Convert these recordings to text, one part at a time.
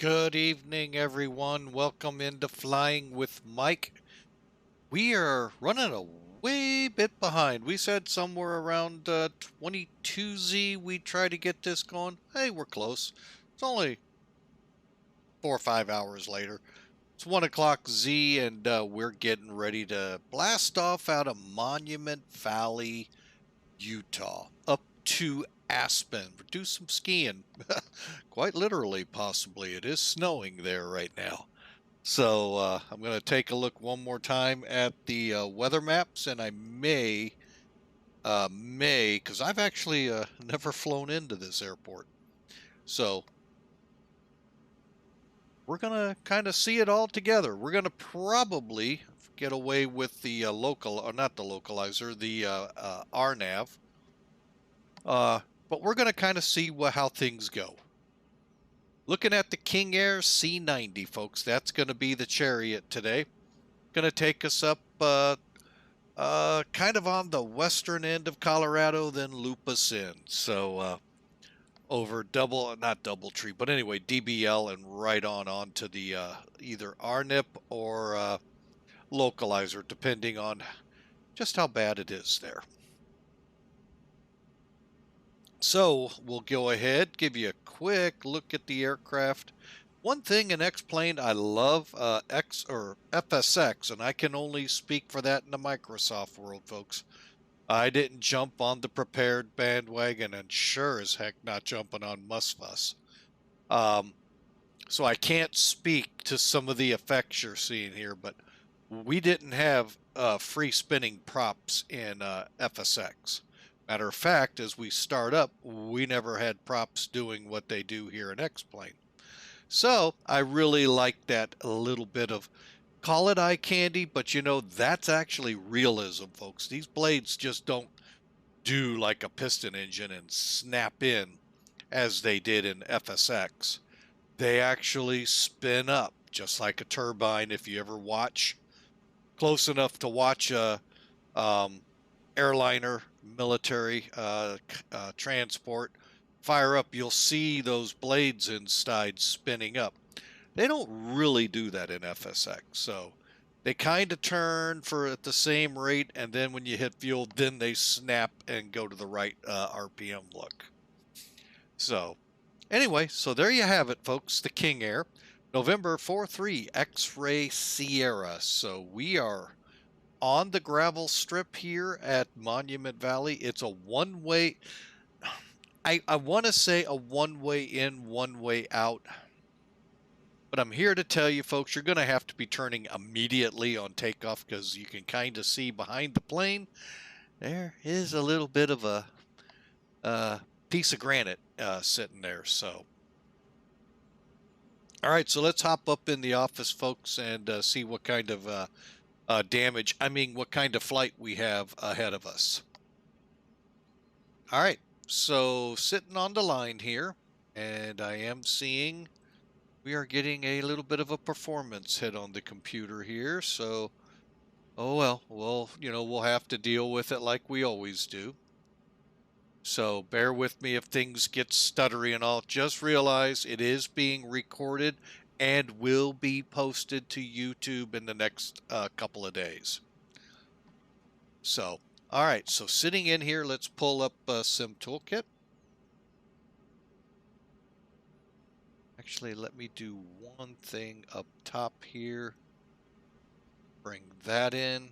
Good evening, everyone. Welcome into Flying with Mike. We are running a way bit behind. We said somewhere around 22Z we'd try to get this going. Hey, we're close. It's only 4 or 5 hours later. It's 1 o'clock Z, and we're getting ready to blast off out of Monument Valley, Utah, up to Aspen. Do some skiing. Quite literally, possibly. It is snowing there right now. So I'm going to take a look one more time at the weather maps, and I may, because I've actually never flown into this airport. So we're going to kind of see it all together. We're going to probably get away with the local, or not the localizer, the RNAV. But we're going to kind of see how things go. Looking at the KingAir C90, folks, that's going to be the chariot today. Going to take us up kind of on the western end of Colorado, then loop us in. So over not Doubletree, but anyway, DBL and right on to the either RNIP or localizer, depending on just how bad it is there. So we'll go ahead, give you a quick look at the aircraft. One thing in X-Plane I love, FSX, and I can only speak for that in the Microsoft world, folks. I didn't jump on the prepared bandwagon, and sure as heck not jumping on Musfuss. So I can't speak to some of the effects you're seeing here, but we didn't have free spinning props in FSX. Matter of fact, as we start up, we never had props doing what they do here in X-Plane. So I really like that a little bit of, call it eye candy, but you know, that's actually realism, folks. These blades just don't do like a piston engine and snap in as they did in FSX. They actually spin up just like a turbine. If you ever watch close enough to watch a airliner, military transport fire up, you'll see those blades inside spinning up. They don't really do that in FSX, so they kind of turn at the same rate, and then when you hit fuel, then they snap and go to the right RPM look. So anyway, so there you have it, folks, the KingAir, November 4-3 X-Ray Sierra. So we are on the gravel strip here at Monument Valley. It's a one-way, I want to say a one-way in, one-way out. But I'm here to tell you, folks, you're going to have to be turning immediately on takeoff, because you can kind of see behind the plane, there is a little bit of a piece of granite sitting there. So, all right, so let's hop up in the office, folks, and see what kind of what kind of flight we have ahead of us. All right, so sitting on the line here, and I am seeing we are getting a little bit of a performance hit on the computer here. So, oh well, we'll have to deal with it like we always do. So bear with me if things get stuttery and all. Just realize it is being recorded and will be posted to YouTube in the next couple of days. So, all right, so sitting in here, let's pull up Sim Toolkit. Actually, let me do one thing up top here. Bring that in.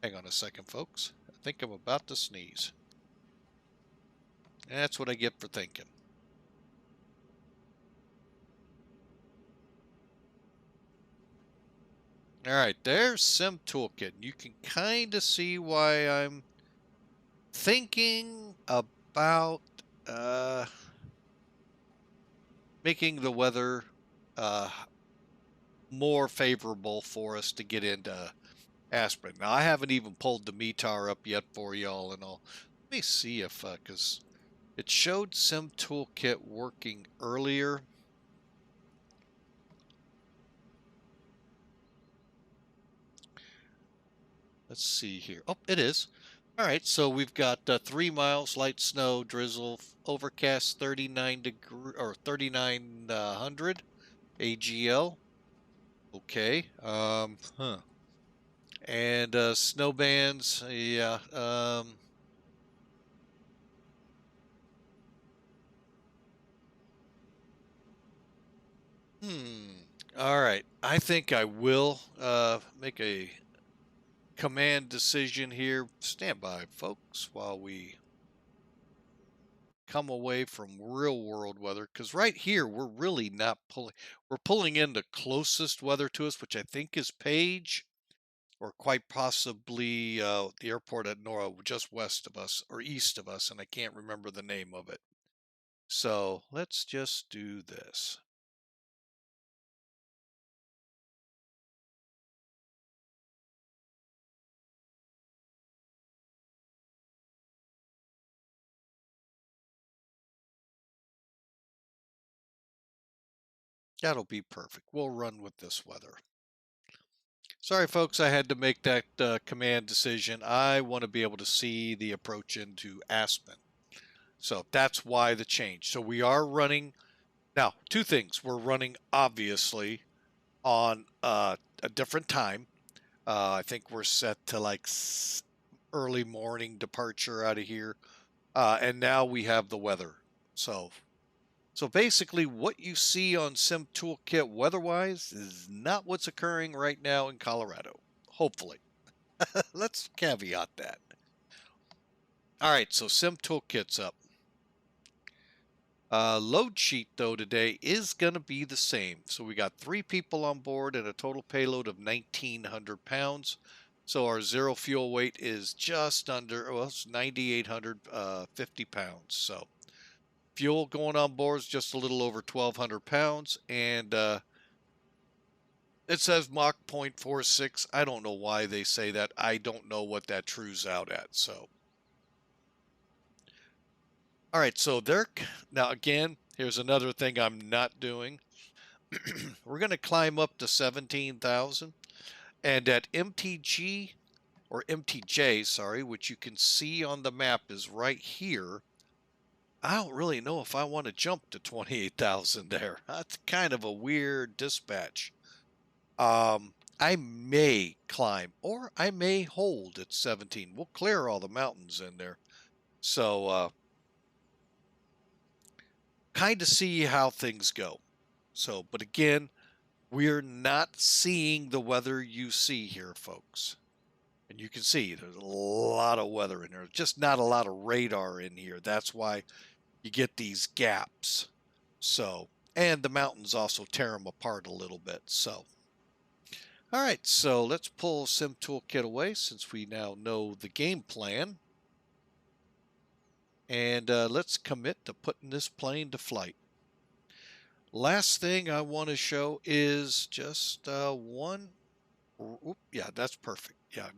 Hang on a second, folks. I think I'm about to sneeze. That's what I get for thinking. All right, there's Sim Toolkit. You can kind of see why I'm thinking about making the weather more favorable for us to get into Aspen. Now, I haven't even pulled the METAR up yet for y'all and all. Let me see if, because it showed Sim Toolkit working earlier. Let's see here. Oh, it is. All right, so we've got 3 miles, light snow, drizzle, overcast, 3900 AGL. Okay. And snow bands, yeah. Hmm. All right. I think I will make a command decision here. Stand by, folks, while we come away from real world weather, because right here we're really not pulling. We're pulling in the closest weather to us, which I think is Page, or quite possibly the airport at Nora, just west of us or east of us, and I can't remember the name of it. So let's just do this. That'll be perfect. We'll run with this weather. Sorry, folks, I had to make that command decision. I want to be able to see the approach into Aspen. So that's why the change. So we are running now. Two things. We're running obviously on a different time. I think we're set to like early morning departure out of here. And now we have the weather. So basically, what you see on Sim Toolkit weather-wise is not what's occurring right now in Colorado. Hopefully. Let's caveat that. All right, so Sim Toolkit's up. Load sheet, though, today is going to be the same. So we got 3 people on board and a total payload of 1,900 pounds. So our zero fuel weight is just under, well, it's 9,850 pounds. So fuel going on board is just a little over 1,200 pounds. And it says Mach 0.46. I don't know why they say that. I don't know what that trues out at. So, all right. So there. Now again, here's another thing I'm not doing. We're going to climb up to 17,000, and at MTG or MTJ, sorry, which you can see on the map is right here. I don't really know if I want to jump to 28,000 there. That's kind of a weird dispatch. I may climb or I may hold at 17. We'll clear all the mountains in there. So, kind of see how things go. So, but again, we're not seeing the weather you see here, folks. And you can see there's a lot of weather in there, just not a lot of radar in here. That's why you get these gaps. So, and the mountains also tear them apart a little bit. So, all right, so let's pull Sim Toolkit away since we now know the game plan. And let's commit to putting this plane to flight. Last thing I want to show is just one. Oop, yeah, that's perfect. Yeah,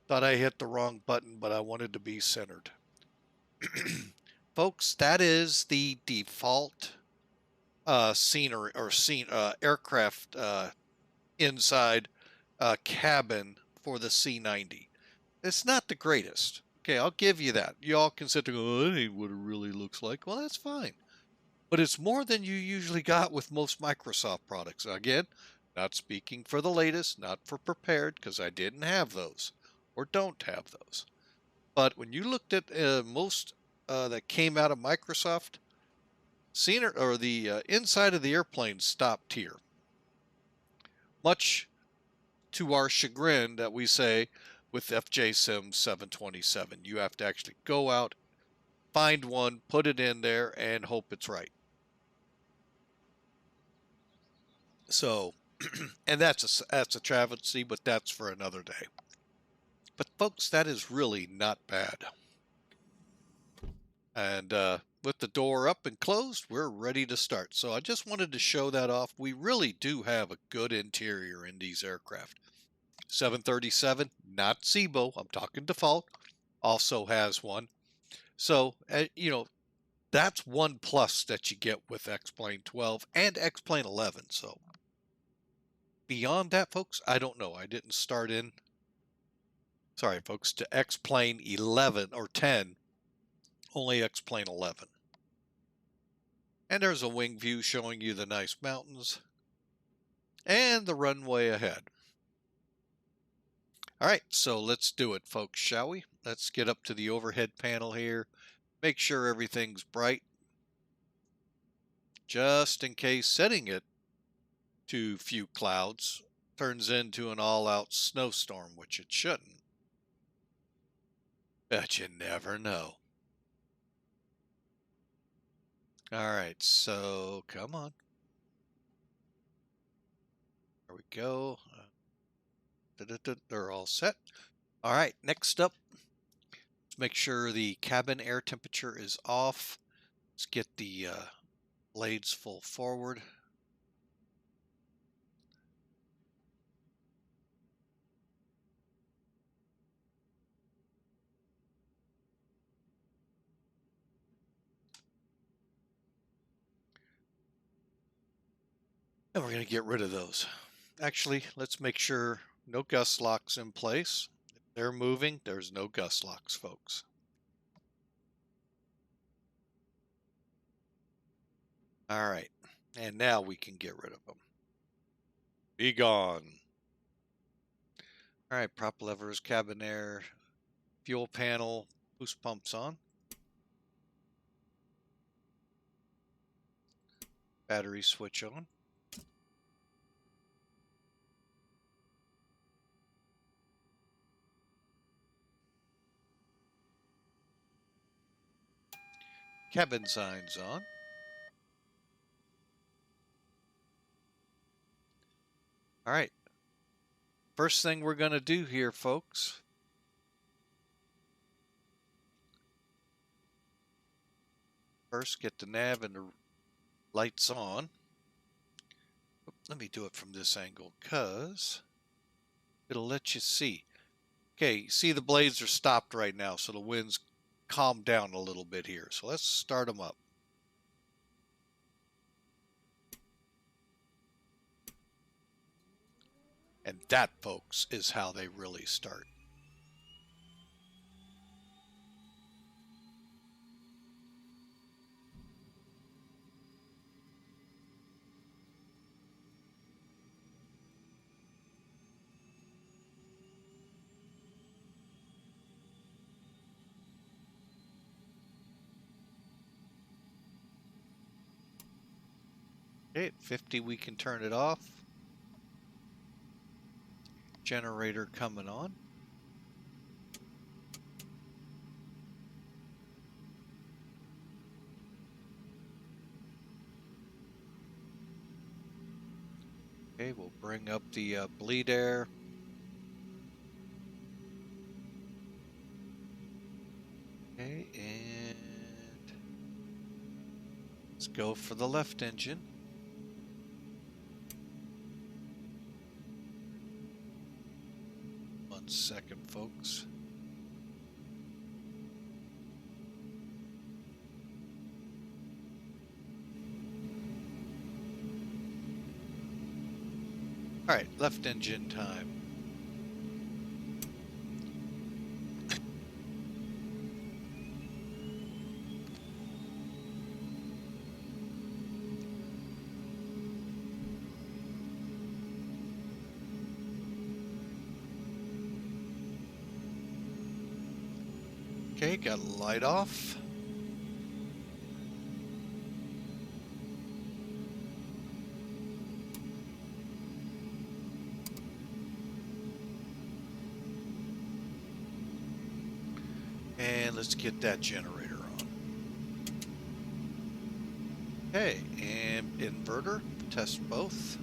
thought I hit the wrong button, but I wanted to be centered. Folks, that is the default scenery or aircraft inside cabin for the C90. It's not the greatest. Okay, I'll give you that. You all can sit there and go, oh, that ain't what it really looks like. Well, that's fine. But it's more than you usually got with most Microsoft products. Again, not speaking for the latest, not for prepared, because I didn't have those or don't have those. But when you looked at most that came out of Microsoft, scenery or the inside of the airplane stopped here. Much to our chagrin that we say with FJ-SIM 727. You have to actually go out, find one, put it in there, and hope it's right. So, and that's a travesty, but that's for another day. But folks, that is really not bad. And with the door up and closed, we're ready to start. So I just wanted to show that off. We really do have a good interior in these aircraft. 737, not SIBO, I'm talking default, also has one. So, that's one plus that you get with X-Plane 12 and X-Plane 11. So, beyond that, folks, I don't know. I didn't start in Sorry, folks, to X-Plane 11 or 10, only X-Plane 11. And there's a wing view showing you the nice mountains and the runway ahead. All right, so let's do it, folks, shall we? Let's get up to the overhead panel here. Make sure everything's bright. Just in case setting it to few clouds turns into an all-out snowstorm, which it shouldn't. But you never know. All right, so come on. There we go. They're all set. All right, next up, let's make sure the cabin air temperature is off. Let's get the blades full forward. And we're going to get rid of those. Actually, let's make sure no gust locks in place. If they're moving, there's no gust locks, folks. All right, and now we can get rid of them. Be gone. All right, prop levers, cabin air, fuel panel, boost pumps on. Battery switch on. Cabin signs on. All right. First thing we're going to do here, folks. First, get the nav and the lights on. Let me do it from this angle because it'll let you see. Okay, see the blades are stopped right now, so the wind's calmed down a little bit here. So let's start them up. And that, folks, is how they really start. Okay, at 50 we can turn it off. Generator coming on. Okay, we'll bring up the bleed air. Okay, and let's go for the left engine. One second, folks. All right, left engine time. Okay, got a light off. And let's get that generator on. Okay, and inverter, test both.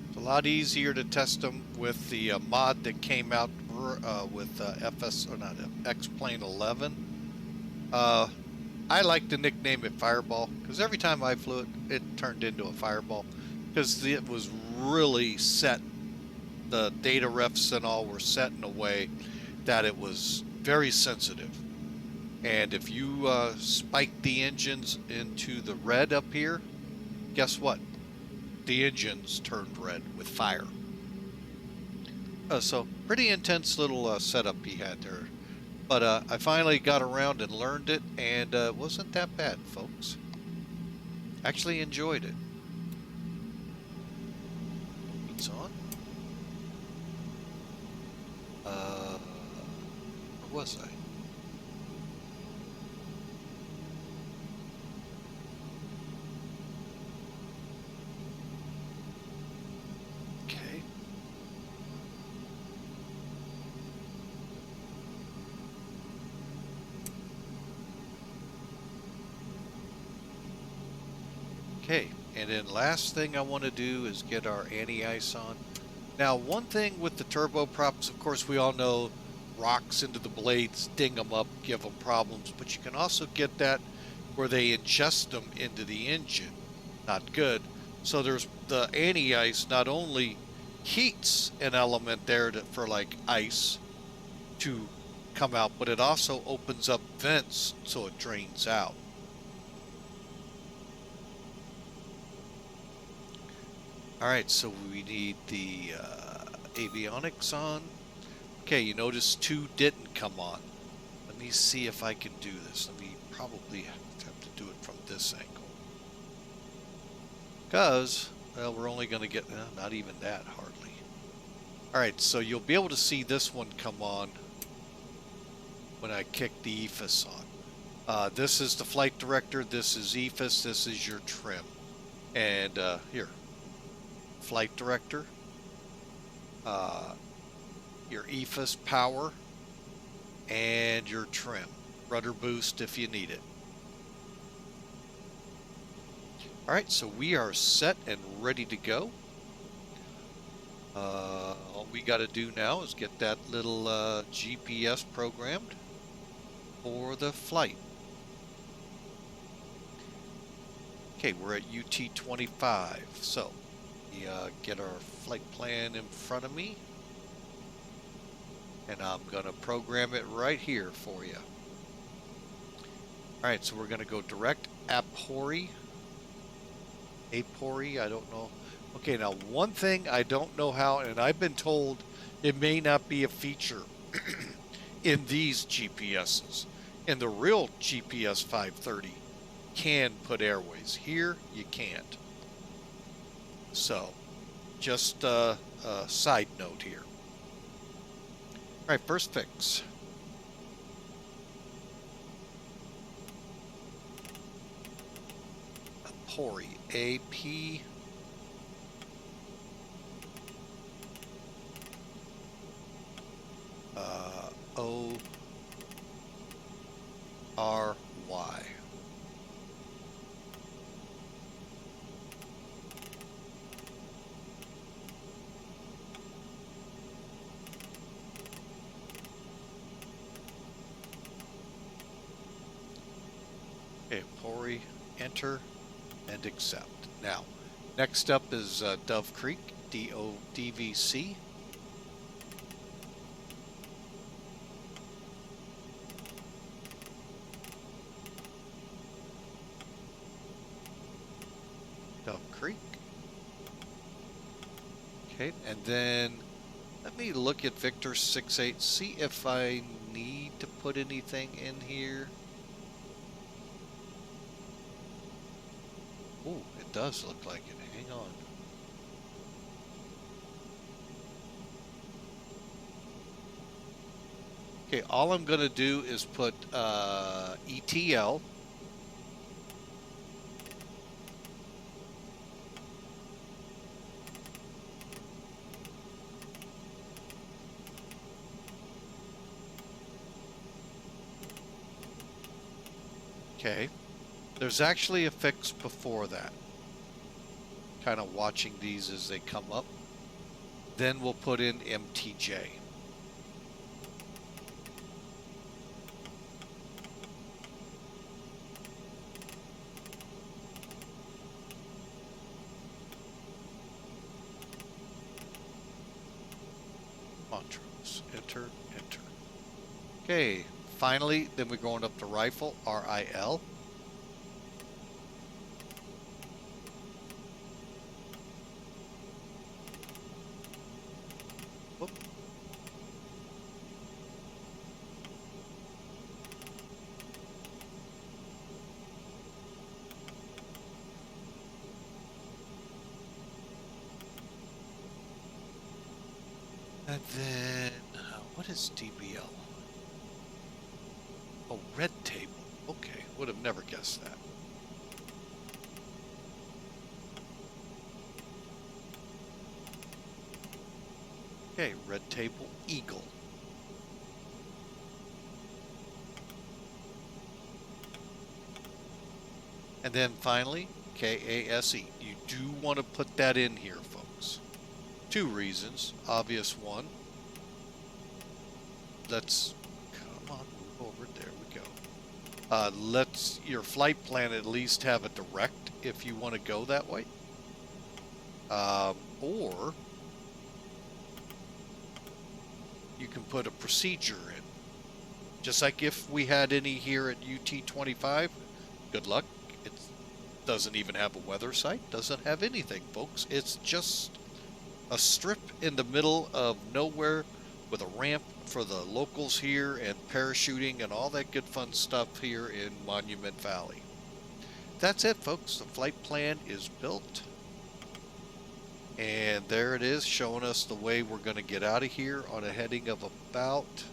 It's a lot easier to test them with the mod that came out with X-Plane 11. I like to nickname it Fireball because every time I flew it, it turned into a fireball because it was really set. The data refs and all were set in a way that it was very sensitive. And if you spike the engines into the red up here, guess what? The engines turned red with fire. So pretty intense little setup he had there. But I finally got around and learned it, and it wasn't that bad, folks. Actually enjoyed it. It's on. Where was I? Okay. Okay, and then last thing I want to do is get our anti-ice on. Now, one thing with the turboprops, of course, we all know rocks into the blades, ding them up, give them problems, but you can also get that where they ingest them into the engine. Not good. So there's the anti-ice not only heats an element there for like ice to come out, but it also opens up vents so it drains out. All right, so we need the avionics on. Okay, you notice 2 didn't come on. Let me see if I can do this. Let me probably have to do it from this angle. Because, well, we're only going to get, not even that, hardly. All right, so you'll be able to see this one come on when I kick the EFIS on. This is the flight director, this is EFIS, this is your trim. And here, flight director, your EFIS power, and your trim. Rudder boost if you need it. All right, so we are set and ready to go. All we got to do now is get that little GPS programmed for the flight. Okay, we're at UT25, so we get our flight plan in front of me, and I'm going to program it right here for you. All right, so we're going to go direct Abhor. I don't know. Okay, now one thing I don't know how, and I've been told it may not be a feature in these GPSs. In the real GPS 530, can put airways. Here, you can't. So, just a side note here. All right, first fix. Abhor, A-P... O-R-Y. Okay, Abhor, enter, and accept. Now, next up is Dove Creek, D-O-D-V-C. Dove Creek. Okay, and then let me look at Victor 68, see if I need to put anything in here. Oh, it does look like it. Hang on. Okay, all I'm going to do is put ETL. Okay, there's actually a fix before that. Kind of watching these as they come up. Then we'll put in MTJ. Montrose, enter, enter. Okay, finally, then we're going up to rifle, RIL. Whoop. And then, what is DBL? Oh, red table. Okay, would have never guessed that. Okay, red table, eagle. And then finally, KASE. You do want to put that in here, folks. Two reasons. Obvious one. Let's, come on, move over. There we go. Let's your flight plan at least have a direct if you want to go that way. Or you can put a procedure in. Just like if we had any here at UT25, good luck. It doesn't even have a weather site, doesn't have anything, folks. It's just a strip in the middle of nowhere with a ramp for the locals here and parachuting and all that good fun stuff here in Monument Valley. That's it, folks. The flight plan is built. And there it is, showing us the way we're going to get out of here on a heading of about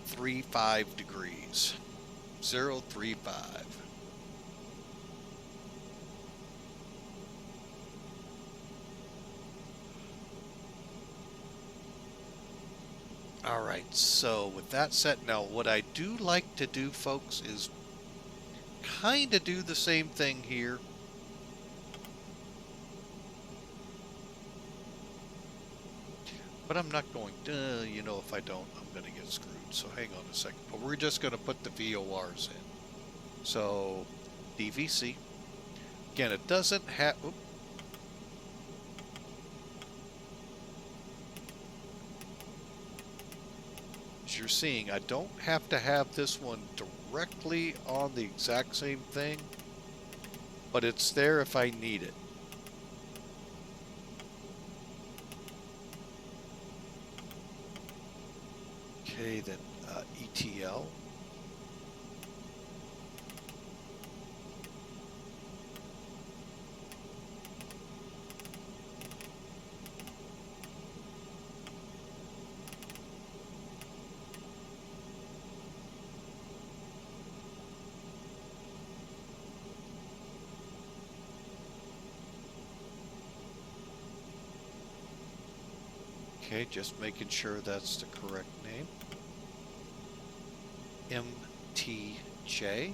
35 degrees. 035. All right, so with that set, now what I do like to do, folks, is kind of do the same thing here. But I'm not going to, you know, if I don't, I'm going to get screwed. So hang on a second. But we're just going to put the VORs in. So DVC. Again, it doesn't have... As you're seeing, I don't have to have this one directly on the exact same thing, but it's there if I need it. Okay, then ETL. Okay, just making sure that's the correct name. MTJ.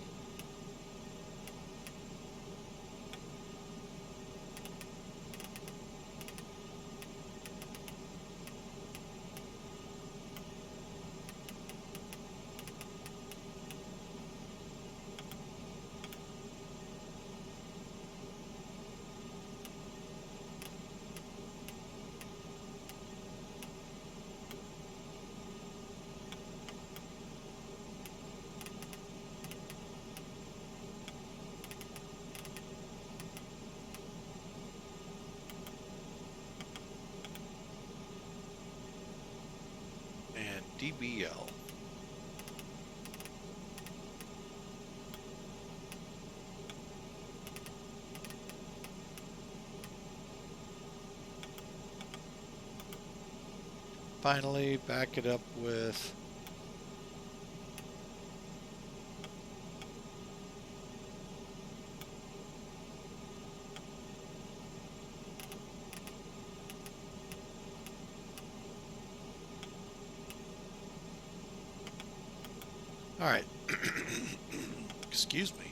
DBL. Finally, back it up with all right. Excuse me.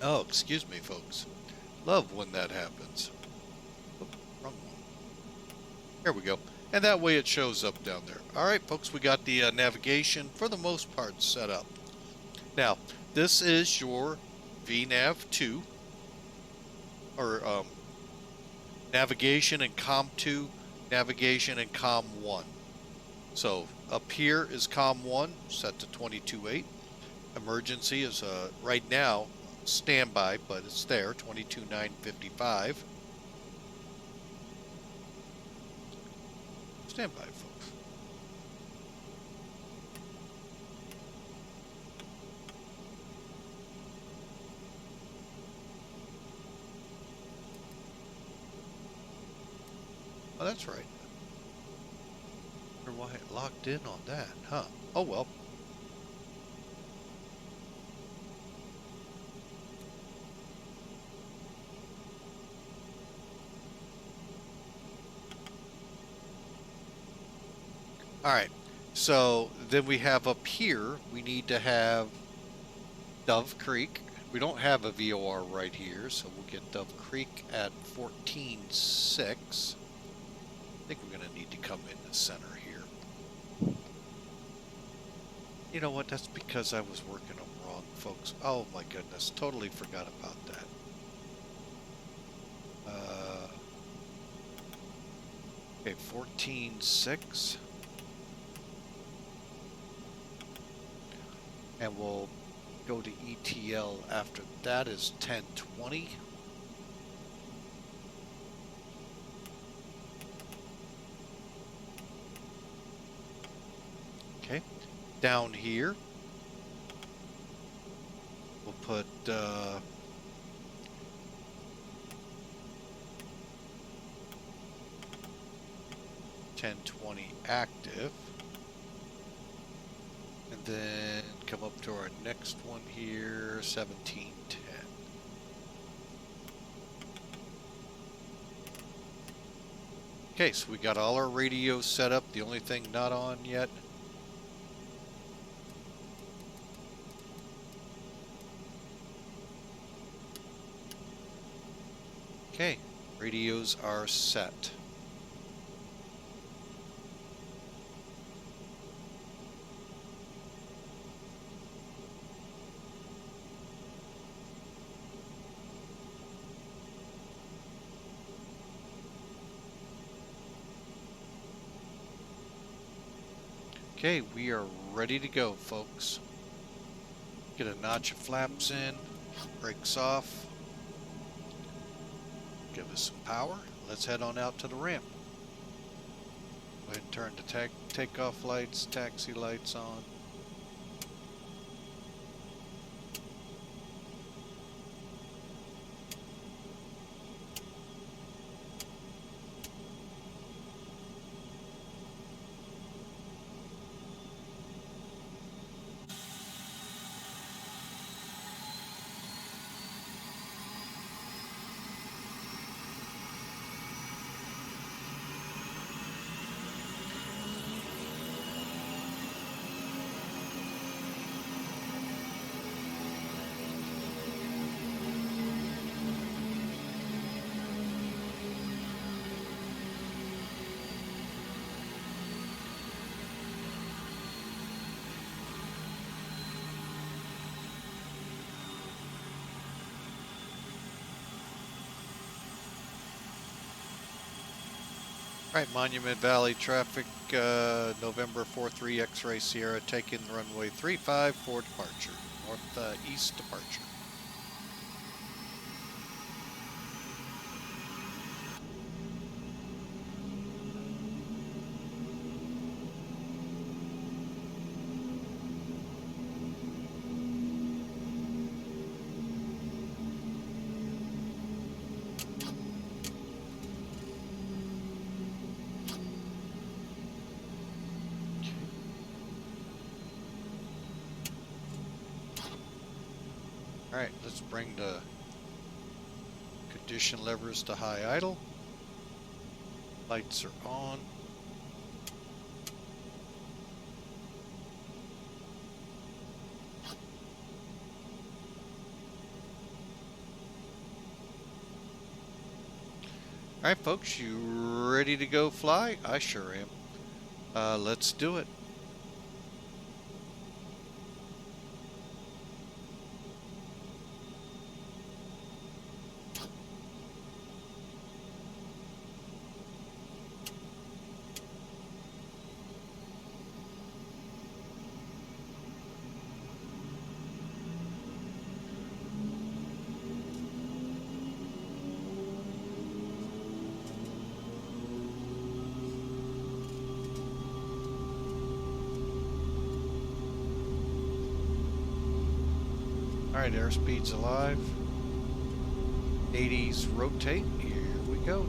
Oh, excuse me, folks. Love when that happens. Oh, wrong one. There we go. And that way it shows up down there. All right, folks, we got the navigation for the most part set up. Now, this is your VNav 2. Or navigation and COM 2, navigation and COM 1. So up here is COM 1 set to 22.8. Emergency is right now standby, but it's there, 22.955. Standby, folks. Oh, that's right. I wonder why it locked in on that, huh? Oh well. All right. So then we have up here, we need to have Dove Creek. We don't have a VOR right here, so we'll get Dove Creek at 14.6. I think we're going to need to come in the center here. You know what? That's because I was working them wrong, folks. Oh my goodness. Totally forgot about that. Okay, 14.6. And we'll go to ETL after that is 1020. Okay, down here we'll put 1020 active, and then come up to our next one here, 1710. Okay, so we got all our radios set up. The only thing not on yet okay, radios are set. Okay, we are ready to go, folks. Get a notch of flaps in, brakes off, give us some power. Let's head on out to the ramp. Go ahead and turn the takeoff lights, taxi lights on. Alright, Monument Valley traffic, November 43 X-Ray Sierra, taking runway 35 for departure, northeast departure. Alright, let's bring the condition levers to high idle. Lights are on. Alright folks, you ready to go fly? I sure am. Let's do it. Alright, airspeed's alive. 80s rotate. Here we go.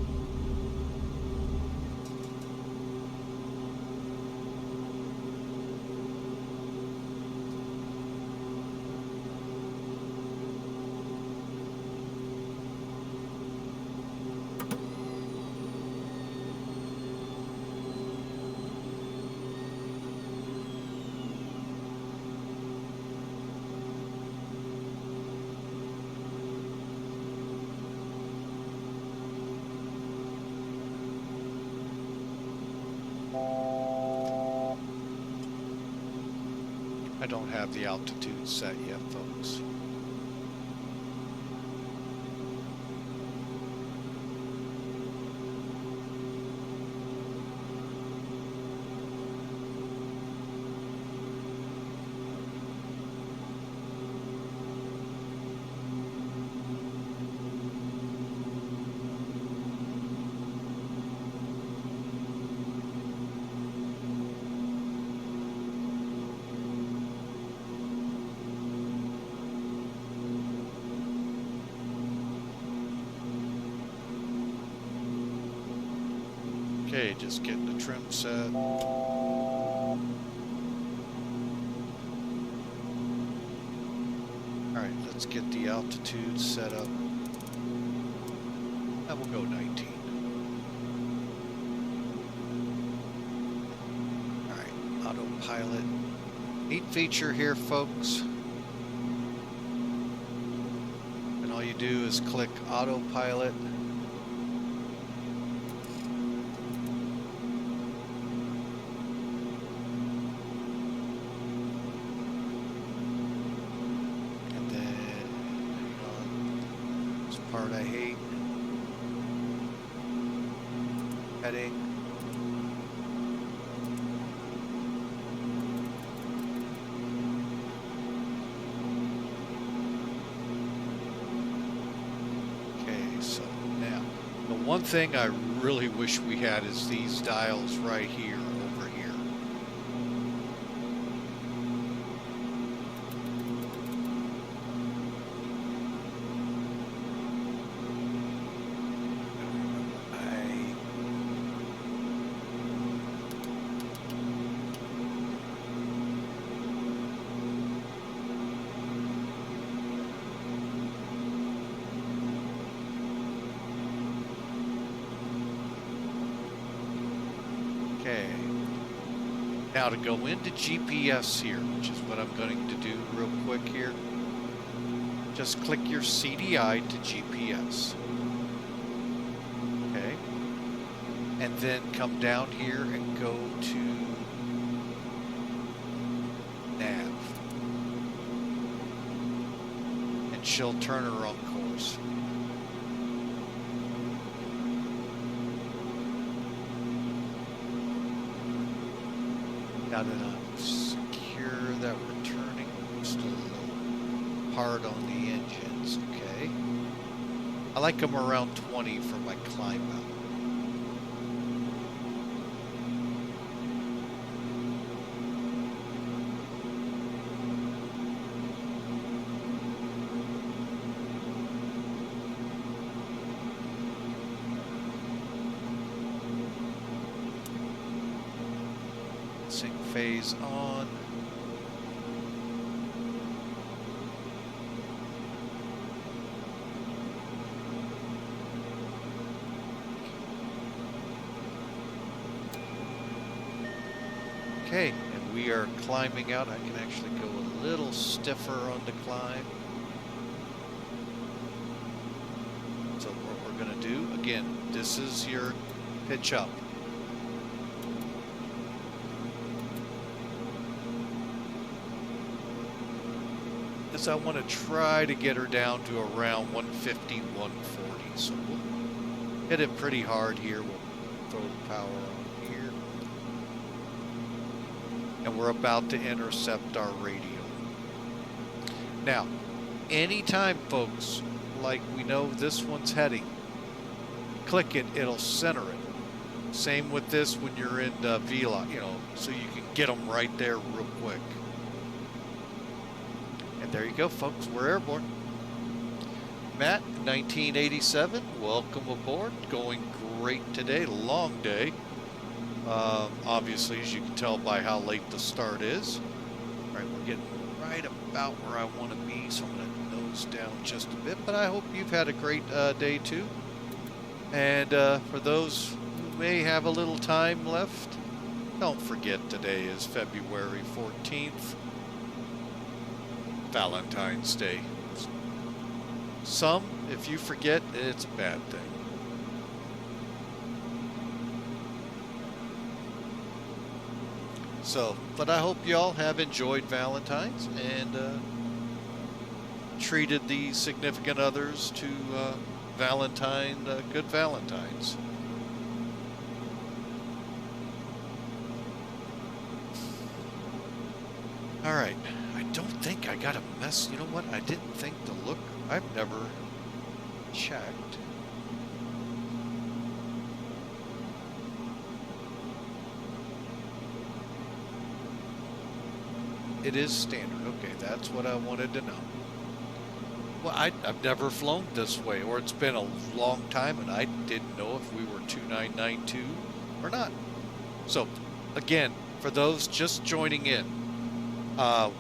I don't have the altitude set yet, folks. Okay, just getting the trim set. Alright, let's get the altitude set up. I will go 19. Alright, autopilot. Neat feature here, folks. And all you do is click autopilot. Part I hate. Heading. Okay, so now the one thing I really wish we had is these dials right here, over here. Okay, now to go into GPS here, which is what I'm going to do real quick here, just click your CDI to GPS. Okay, and then come down here and go to nav, and she'll turn her on course. Now that I'm secure that we're turning, just a little hard on the engines, okay? I like them around 20 for my climb out. Phase on. Okay, and we are climbing out. I can actually go a little stiffer on the climb. So what we're going to do, again, this is your pitch up. I want to try to get her down to around 150, 140. So we'll hit it pretty hard here. We'll throw the power on here. And we're about to intercept our radio. Now, anytime, folks, like we know this one's heading, click it, it'll center it. Same with this when you're in VLOC, you know, so you can get them right there real quick. And there you go, folks, we're airborne. Matt, 1987, welcome aboard. Going great today, long day. Obviously, as you can tell by how late the start is. All right, we're getting right about where I want to be, so I'm going to nose down just a bit. But I hope you've had a great day too. And for those who may have a little time left, don't forget today is February 14th. Valentine's Day. Some, if you forget, it's a bad thing. So, but I hope y'all have enjoyed Valentine's and treated the significant others to good Valentines. All right, I don't think I got a mess. You know what? I didn't think to look. I've never checked. It is standard. Okay, that's what I wanted to know. Well, I've never flown this way, or it's been a long time, and I didn't know if we were 2992 or not. So, again, for those just joining in,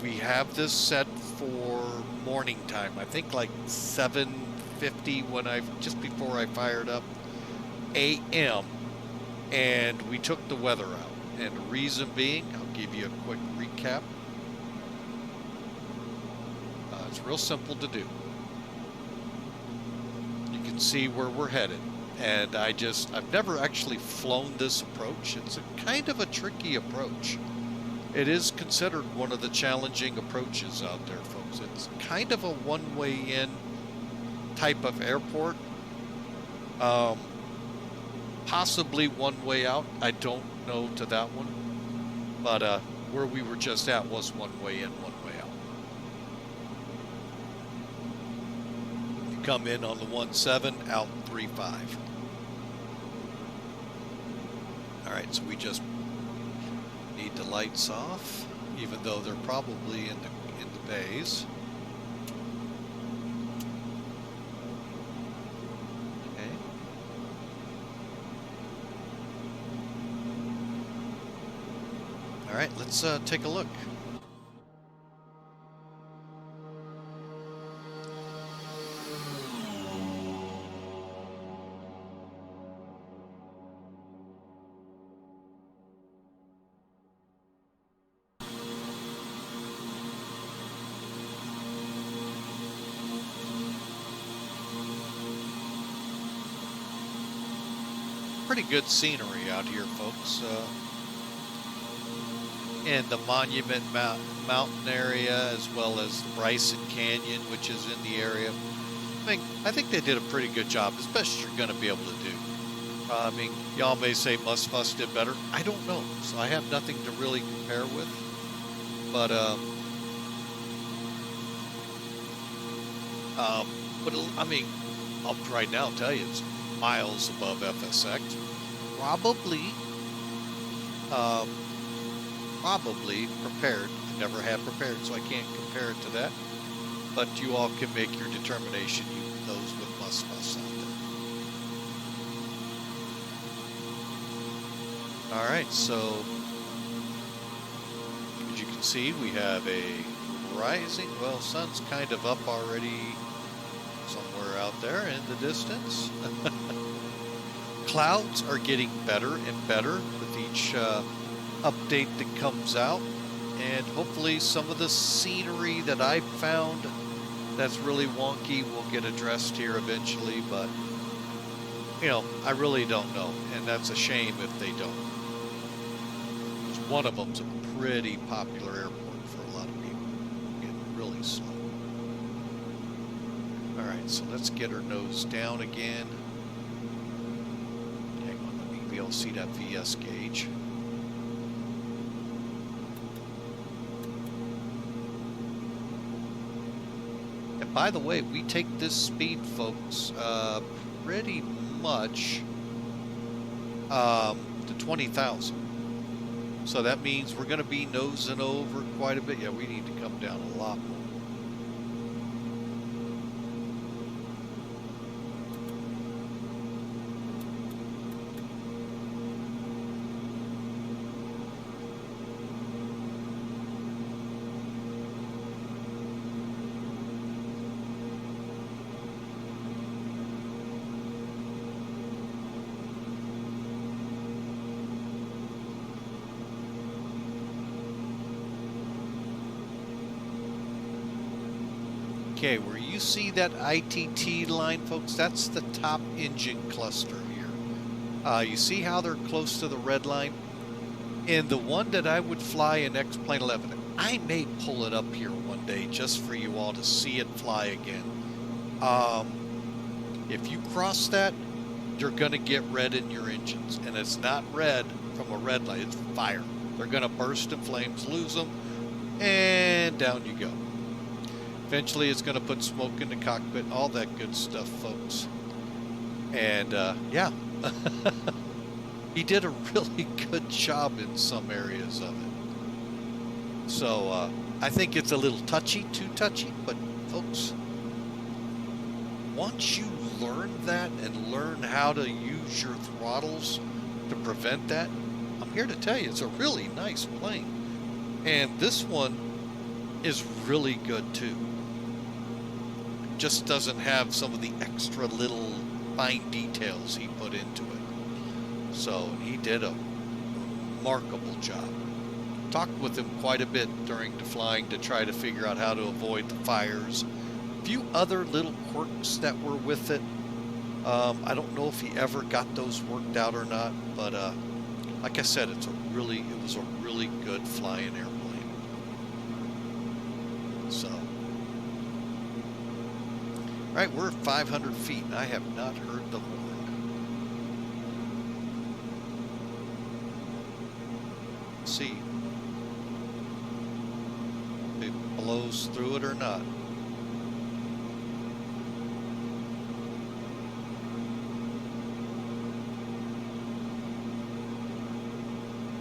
we have this set for morning time. I think like 7:50 just before I fired up AM, and we took the weather out. And the reason being, I'll give you a quick recap. It's real simple to do. You can see where we're headed. And I've never actually flown this approach. It's kind of a tricky approach. It is considered one of the challenging approaches out there, folks. It's kind of a one-way in type of airport. Possibly one way out. I don't know to that one. But where we were just at was one way in, one way out. You come in on the 17, out 35. All right, so we just need the lights off, even though they're probably in the bays. Okay. All right, let's take a look. Pretty good scenery out here, folks. In the Monument Mountain area, as well as the Bryson Canyon, which is in the area. I think they did a pretty good job, as best you're going to be able to do. I mean, y'all may say Musfuss did better. I don't know, so I have nothing to really compare with. But I mean, I'll right now tell you it's miles above FSX. Probably prepared. I never have prepared, so I can't compare it to that. But you all can make your determination, those with Musfuss out there. All right, so as you can see, we have a rising, well, sun's kind of up already somewhere out there in the distance. Clouds are getting better and better with each update that comes out, and hopefully some of the scenery that I found that's really wonky will get addressed here eventually, but you know, I really don't know, and that's a shame if they don't. One of them's a pretty popular airport for a lot of people. Getting really slow. All right, so let's get her nose down again. Hang on, let me be able to see that VS gauge. And by the way, we take this speed, folks, pretty much to 20,000. So that means we're going to be nosing over quite a bit. Yeah, we need to come down a lot more. Okay, where you see that ITT line, folks, that's the top engine cluster here. You see how they're close to the red line? And the one that I would fly in X-Plane 11, I may pull it up here one day just for you all to see it fly again. If you cross that, you're going to get red in your engines. And it's not red from a red light, it's fire. They're going to burst in flames, lose them, and down you go. Eventually, it's going to put smoke in the cockpit, all that good stuff, folks. And, yeah. He did a really good job in some areas of it. So, I think it's a little touchy, too touchy, but folks, once you learn that and learn how to use your throttles to prevent that, I'm here to tell you, it's a really nice plane. And this one is really good too. Just doesn't have some of the extra little fine details he put into it. So he did a remarkable job. Talked with him quite a bit during the flying to try to figure out how to avoid the fires. A few other little quirks that were with it. I don't know if he ever got those worked out or not, but like I said, it was a really good flying airplane. So, all right, we're at 500 feet, and I have not heard the horn. Let's see if it blows through it or not.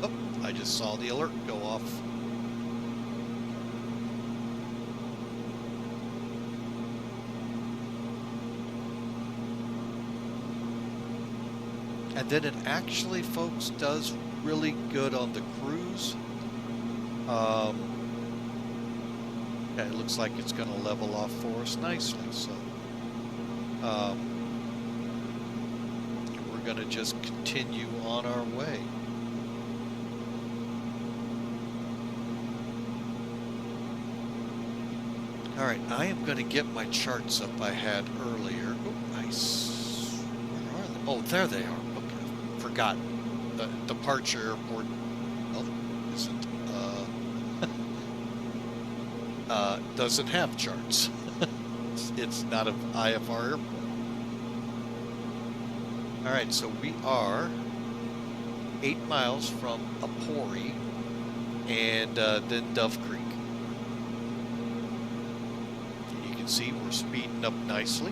Oh, I just saw the alert go off. And then it actually, folks, does really good on the cruise. Yeah, it looks like it's going to level off for us nicely. So we're going to just continue on our way. All right, I am going to get my charts up I had earlier. Oh, nice. Where are they? Oh, there they are. Forgot the departure airport. Well, isn't doesn't have charts. It's not an IFR airport. All right, so we are 8 miles from Abhor and then Dove Creek. You can see we're speeding up nicely.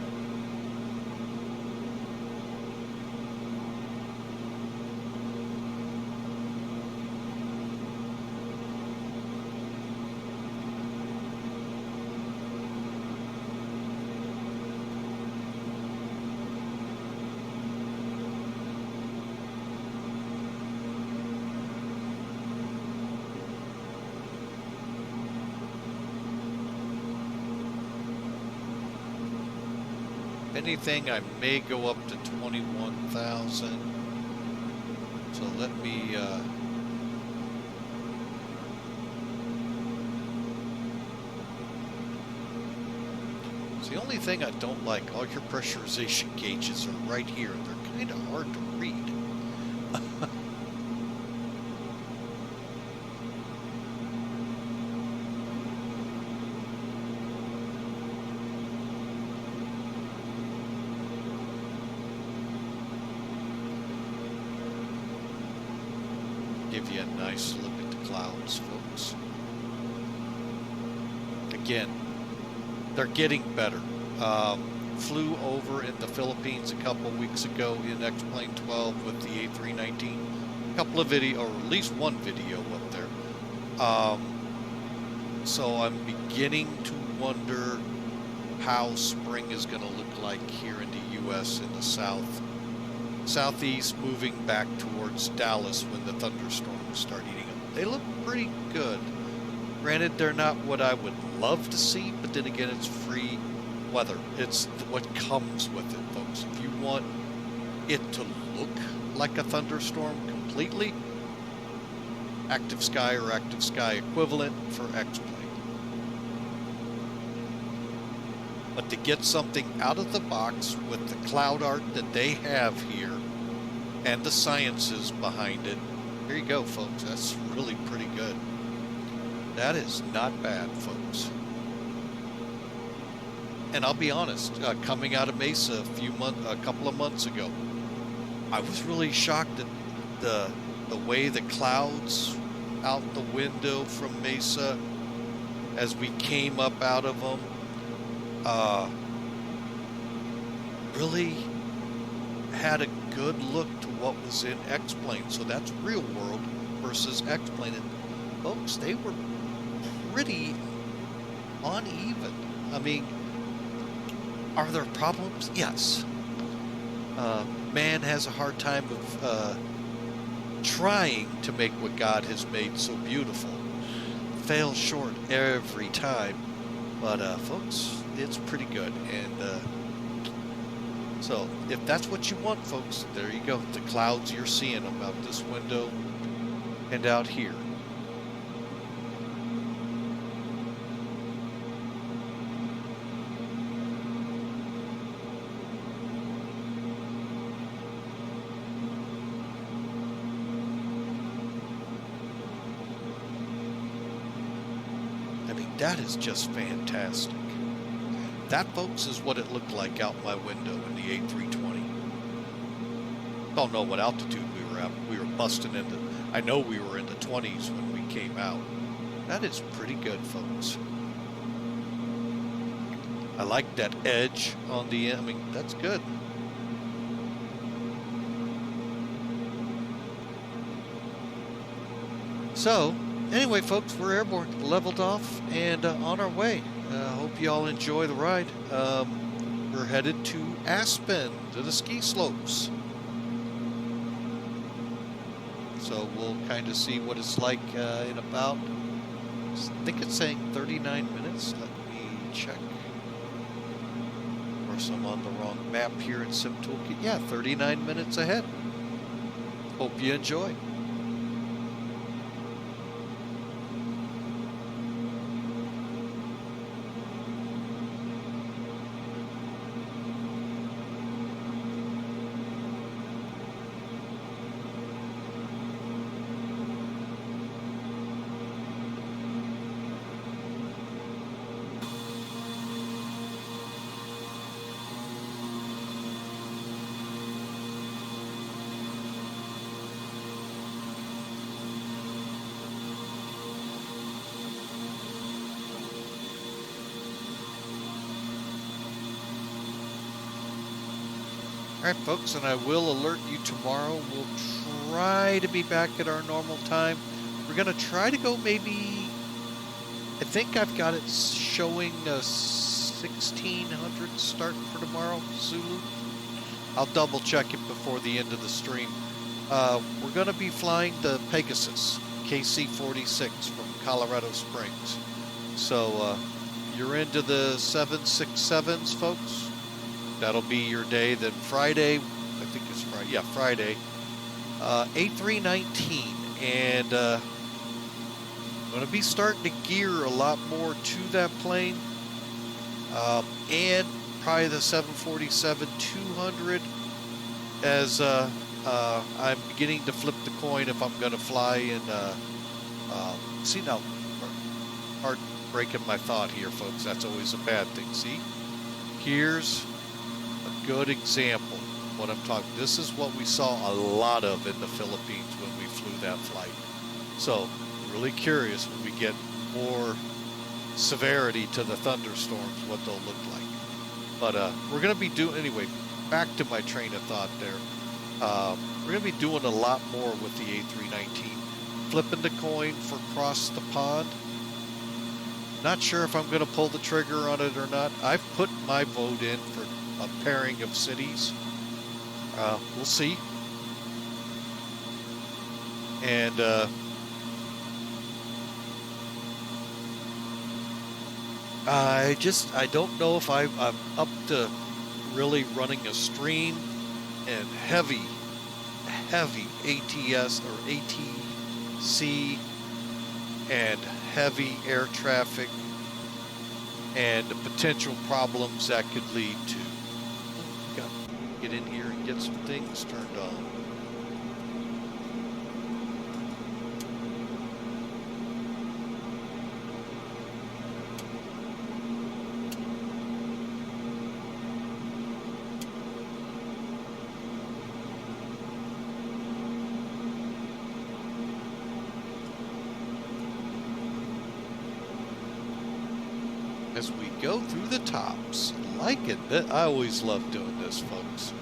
Anything, I may go up to 21,000. So let me it's the only thing I don't like. All your pressurization gauges are right here. They're kind of hard to read. Give you a nice look at the clouds, folks. Again, they're getting better. Flew over in the Philippines a couple weeks ago in X-Plane 12 with the A319. A couple of video, or at least one video up there. So I'm beginning to wonder how spring is going to look like here in the U.S. in the southeast, moving back towards Dallas when the thunderstorms start eating up. They look pretty good. Granted, they're not what I would love to see, but then again, it's free weather. It's what comes with it, folks. If you want it to look like a thunderstorm completely, active sky or active sky equivalent for X-Plane. But to get something out of the box with the cloud art that they have here and the sciences behind it, There you go, folks. That's really pretty good. That is not bad, folks. And I'll be honest, coming out of Mesa a couple of months ago, I was really shocked at the way the clouds out the window from Mesa as we came up out of them really had a good look to what was in X-Plane. So that's real world versus X-Plane. And folks, they were pretty uneven. I mean, are there problems? Yes. Man has a hard time of trying to make what God has made so beautiful. Fails short every time. But folks, it's pretty good. And so if that's what you want, folks, there you go. The clouds you're seeing about this window and out here. I mean, that is just fantastic. That, folks, is what it looked like out my window in the A320. Don't know what altitude we were at. We were busting into, I know we were in the 20s when we came out. That is pretty good, folks. I like that edge on the end. I mean, that's good. So, anyway, folks, we're airborne, leveled off, and on our way. Hope you all enjoy the ride. We're headed to Aspen, to the ski slopes. So we'll kind of see what it's like in about, I think it's saying 39 minutes. Let me check. Of course, I'm on the wrong map here in Sim Toolkit. Yeah, 39 minutes ahead. Hope you enjoy. Alright, folks, and I will alert you tomorrow. We'll try to be back at our normal time. We're going to try to go maybe, I think I've got it showing a 1600 start for tomorrow, Zulu. I'll double check it before the end of the stream. We're going to be flying the Pegasus, KC-46 from Colorado Springs. So you're into the 767s, folks. That'll be your day. Then Friday, I think it's Friday. Yeah, Friday. A319, and I'm going to be starting to gear a lot more to that plane, and probably the 747-200, as I'm beginning to flip the coin if I'm going to fly in. See now, hard breaking my thought here, folks. That's always a bad thing. See, here's a good example of what I'm talking. This is what we saw a lot of in the Philippines when we flew that flight. So really curious when we get more severity to the thunderstorms, what they'll look like. But we're going to be doing, anyway, back to my train of thought there. We're going to be doing a lot more with the A319. Flipping the coin for across the pond. Not sure if I'm going to pull the trigger on it or not. I've put my vote in for a pairing of cities. We'll see. And I don't know if I'm up to really running a stream and heavy ATS or ATC and heavy air traffic and the potential problems that could lead to. Got to get in here and get some things turned on. as we go through the tops. Liking it. I always love doing this, folks.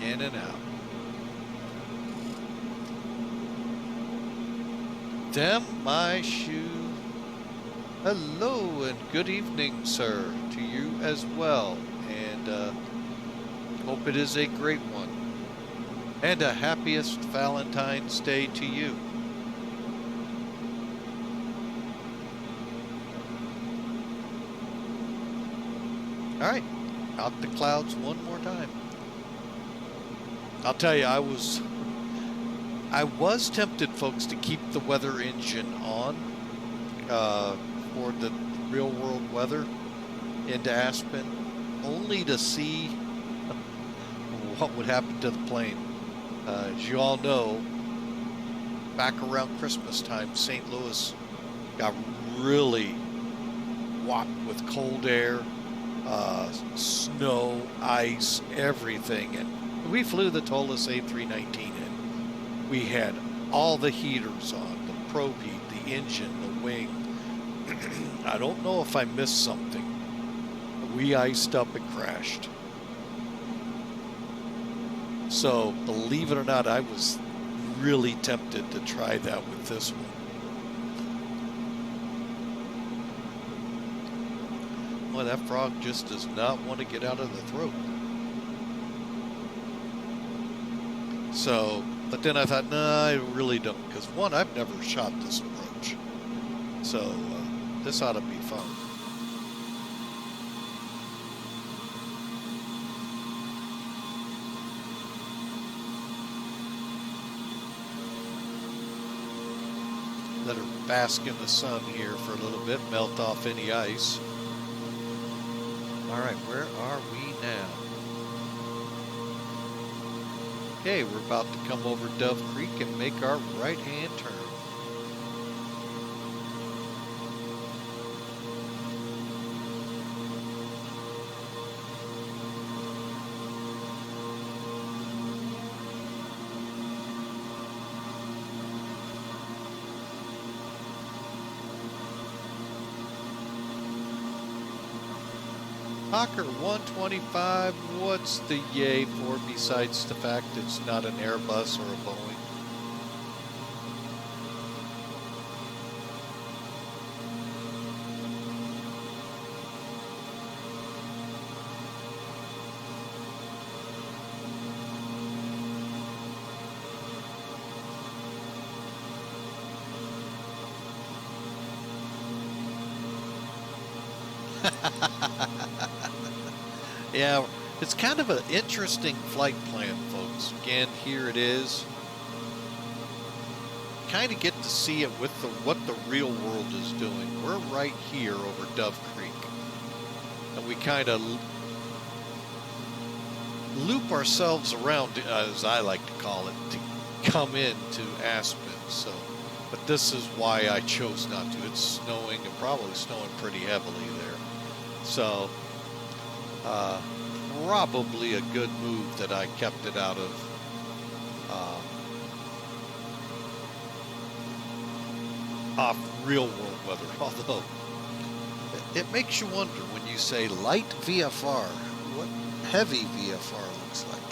In and out. Damn my shoe. Hello and good evening, sir, to you as well. And hope it is a great one. And a happiest Valentine's Day to you. All right, out the clouds one more time. I'll tell you, I was tempted, folks, to keep the weather engine on for the real world weather into Aspen, only to see what would happen to the plane. As you all know, back around Christmas time, St. Louis got really whopped with cold air, snow, ice, everything, and we flew the Tollus A319 in. We had all the heaters on, the probe heat, the engine, the wing. I don't know if I missed something. We iced up and crashed. So, believe it or not, I was really tempted to try that with this one. Boy, that frog just does not want to get out of the throat. So, but then I thought, no, I really don't, because one, I've never shot this approach. So, this ought to be fun. Let her bask in the sun here for a little bit, melt off any ice. All right, where are we now? Okay, we're about to come over Dove Creek and make our right-hand turn. Hawker 125, what's the yay for besides the fact it's not an Airbus or a Boeing? Yeah, it's kind of an interesting flight plan, folks. Again, here it is. Kind of get to see it with what the real world is doing. We're right here over Dove Creek. And we kind of loop ourselves around, as I like to call it, to come into Aspen. So, but this is why I chose not to. It's snowing and probably snowing pretty heavily there. So, probably a good move that I kept it out of off real world weather. Although it makes you wonder when you say light VFR, what heavy VFR looks like.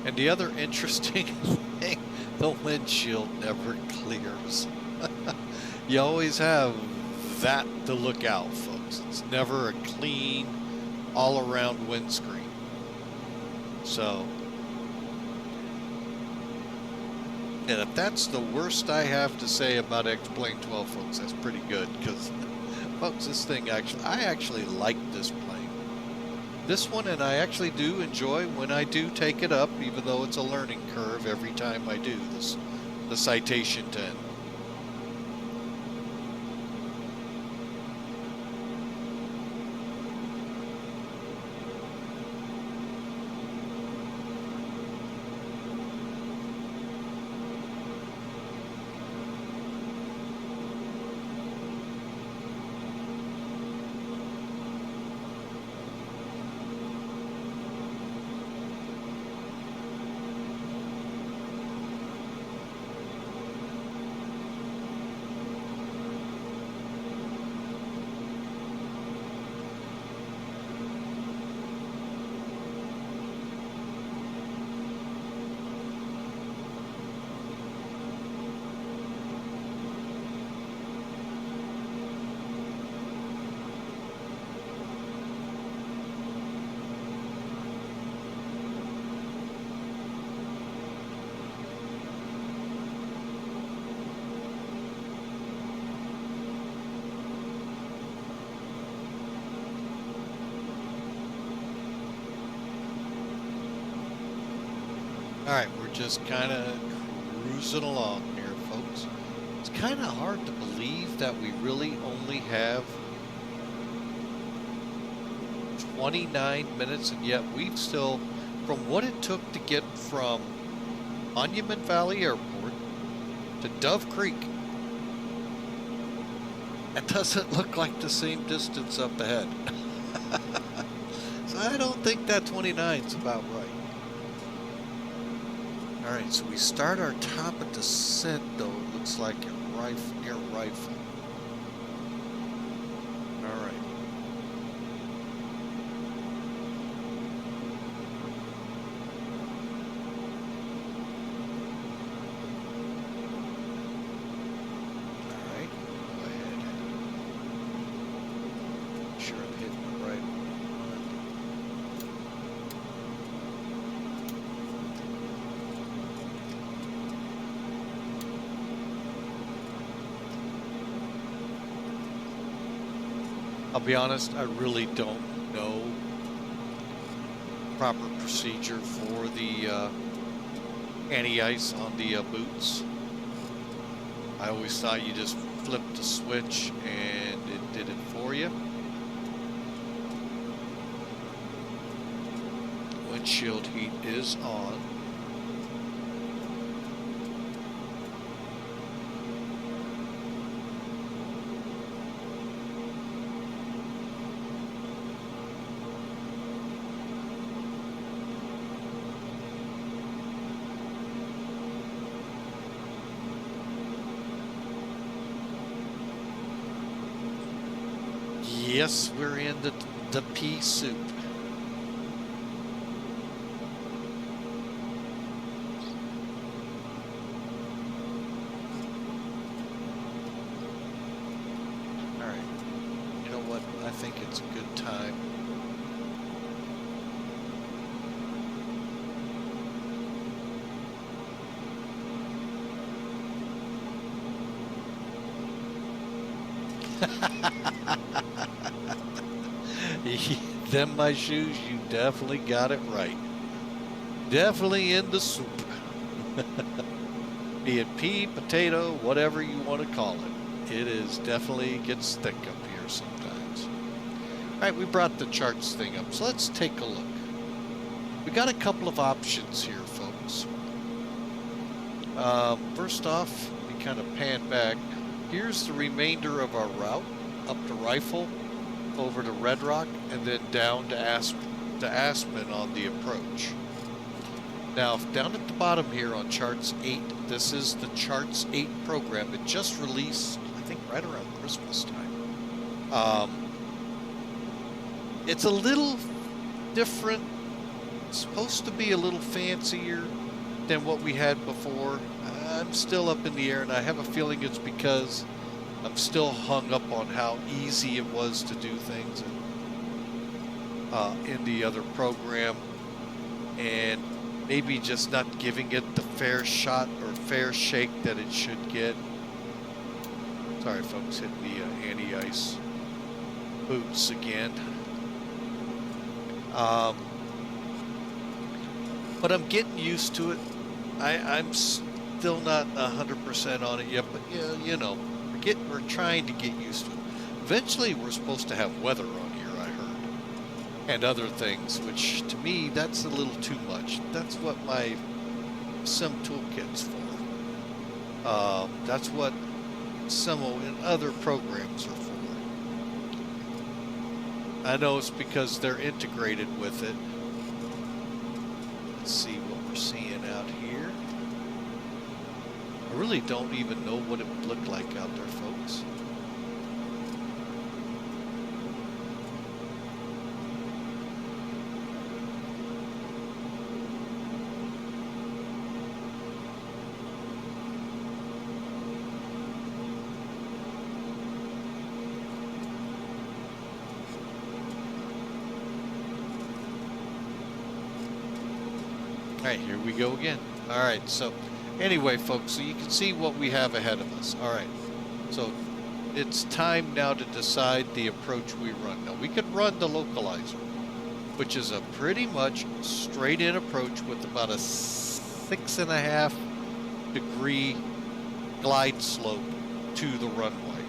And the other interesting thing, the windshield never clears. You always have that to look out, folks. It's never a clean, all-around windscreen. So, And if that's the worst I have to say about X-Plane12, folks, that's pretty good, because, folks, this thing I actually like this plane. This one, and I actually do enjoy when I do take it up, even though it's a learning curve every time I do this, the Citation 10. Alright, we're just kind of cruising along here, folks. It's kind of hard to believe that we really only have 29 minutes, and yet we've still, from what it took to get from Monument Valley Airport to Dove Creek, it doesn't look like the same distance up ahead. So I don't think that 29 is about right. Alright, so we start our top of descent, though, it looks like near Rifle. Alright. Alright, go ahead. Make sure I'm hitting the right one. I'll be honest, I really don't know proper procedure for the anti-ice on the boots. I always thought you just flipped the switch and it did it for you. Windshield heat is on. Yes, we're in the pea soup. All right. You know what? I think it's a good time. Them my shoes, you definitely got it right. Definitely in the soup. Be it pea, potato, whatever you want to call it. It is definitely gets thick up here sometimes. Alright, we brought the charts thing up, so let's take a look. We got a couple of options here, folks. First off, we kind of pan back. Here's the remainder of our route up to Rifle, over to Red Rock, and then down to Aspen on the approach. Now, down at the bottom here on Charts 8, this is the Charts 8 program. It just released, I think, right around Christmas time. It's a little different. It's supposed to be a little fancier than what we had before. I'm still up in the air, and I have a feeling it's because I'm still hung up on how easy it was to do things in the other program, and maybe just not giving it the fair shot or fair shake that it should get. Sorry, folks, hit the anti-ice boots again. But I'm getting used to it. I'm still not 100% on it yet, but yeah, you know, we're trying to get used to it. Eventually, we're supposed to have weather on here, I heard, and other things, which to me, that's a little too much. That's what my sim toolkit's for. That's what Simo and other programs are for. I know it's because they're integrated with it. Let's see what we're seeing out here. I really don't even know what it would look like out there, folks. All right, here we go again. All right, so anyway, folks, so you can see what we have ahead of us. All right, so it's time now to decide the approach we run. Now, we could run the localizer, which is a pretty much straight-in approach with about a 6.5 degree glide slope to the runway.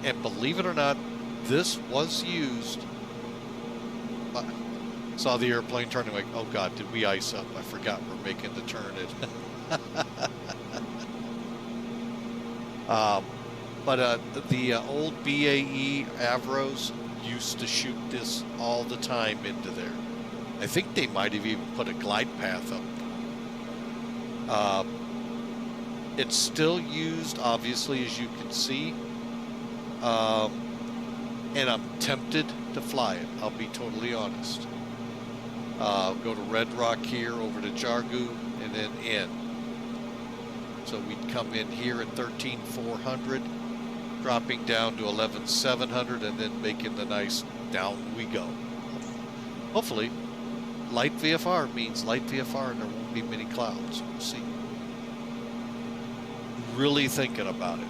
And believe it or not, this was used. Saw the airplane turning, like, oh God, did we ice up? I forgot we're making the turn. But the old BAE Avros used to shoot this all the time into there. I think they might have even put a glide path up. It's still used, obviously, as you can see. And I'm tempted to fly it, I'll be totally honest. Go to Red Rock here, over to Jargu, and then in. So we'd come in here at 13,400, dropping down to 11,700, and then making the nice down we go. Hopefully, light VFR means light VFR and there won't be many clouds. We'll see. Really thinking about it.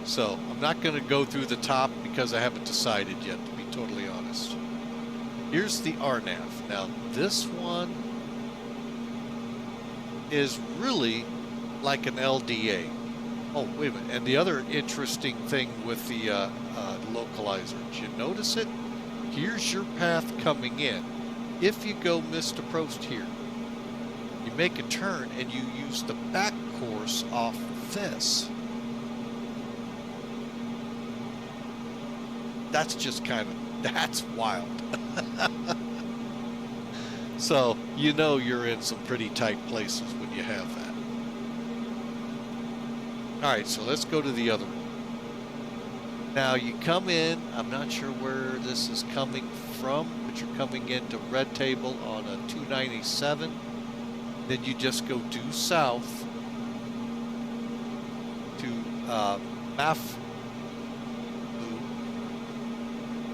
So I'm not going to go through the top because I haven't decided yet, to be totally honest. Here's the RNAV. Now, this one is really like an LDA. Oh, wait a minute. And the other interesting thing with the localizer, did you notice it? Here's your path coming in. If you go missed approach here, you make a turn and you use the back course off this. That's just kind of, that's wild. So, you know you're in some pretty tight places when you have that. Alright, so let's go to the other one. Now, you come in, I'm not sure where this is coming from, but you're coming into Red Table on a 297. Then you just go due south to Maf,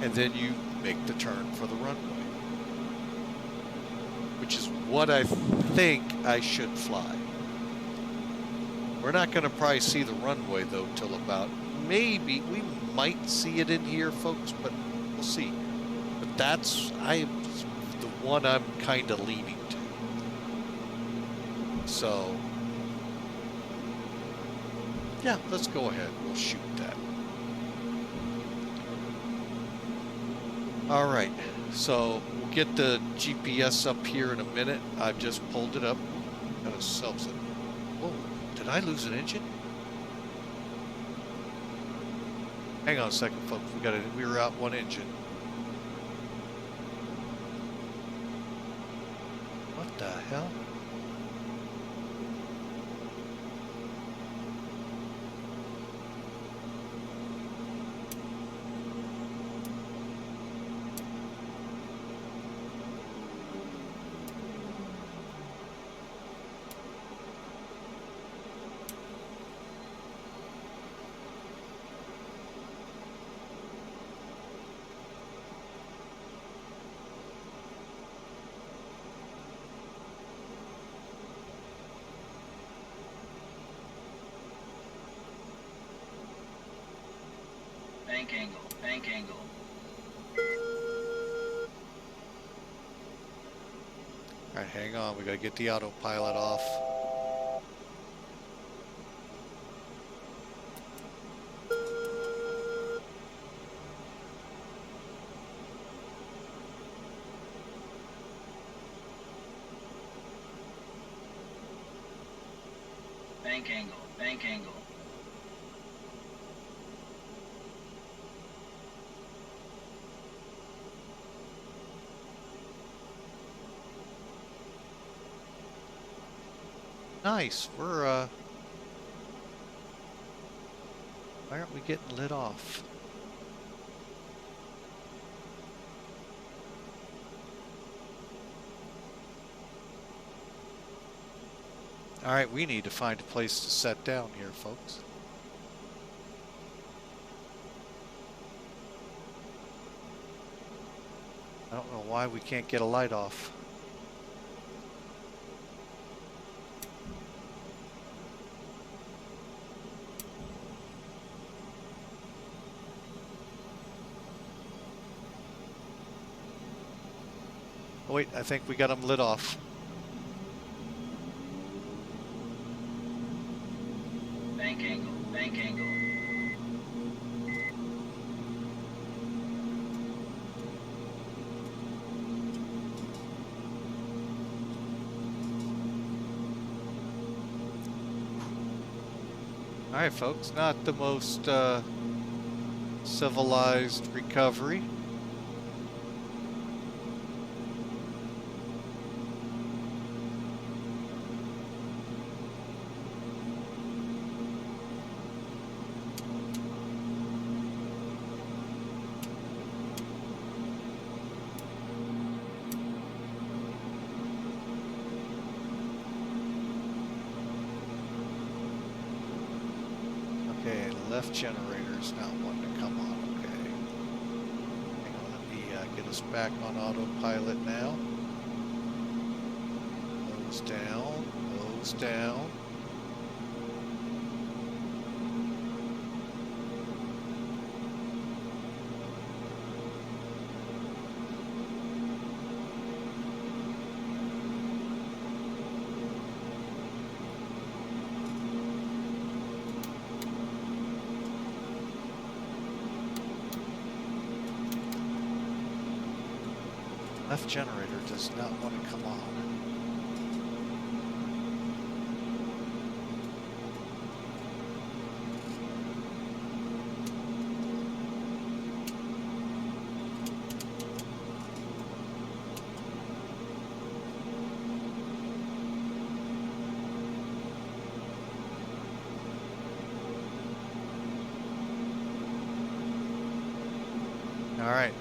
and then you make the turn for the runway, which is what I think I should fly. We're not going to probably see the runway though till about, maybe we might see it in here, folks, but we'll see. But that's the one I'm kind of leaning to. So yeah, let's go ahead, we'll shoot that. All right, so we'll get the GPS up here in a minute. I've just pulled it up. Got ourselves a, whoa, did I lose an engine? Hang on a second, folks. We were out one engine. What the hell? Bank angle. Bank angle. All right, hang on. We got to get the autopilot off. Bank angle. Bank angle. Nice. We're why aren't we getting lit off? All right, we need to find a place to set down here, folks. I don't know why we can't get a light off. Oh, wait, I think we got them lit off. Bank angle. Bank angle. All right, folks, not the most civilized recovery. Okay, left generator's not wanting to come on. Okay. Hang on, let me get us back on autopilot now. Nose down, nose down. Left generator does not want to come on. All right.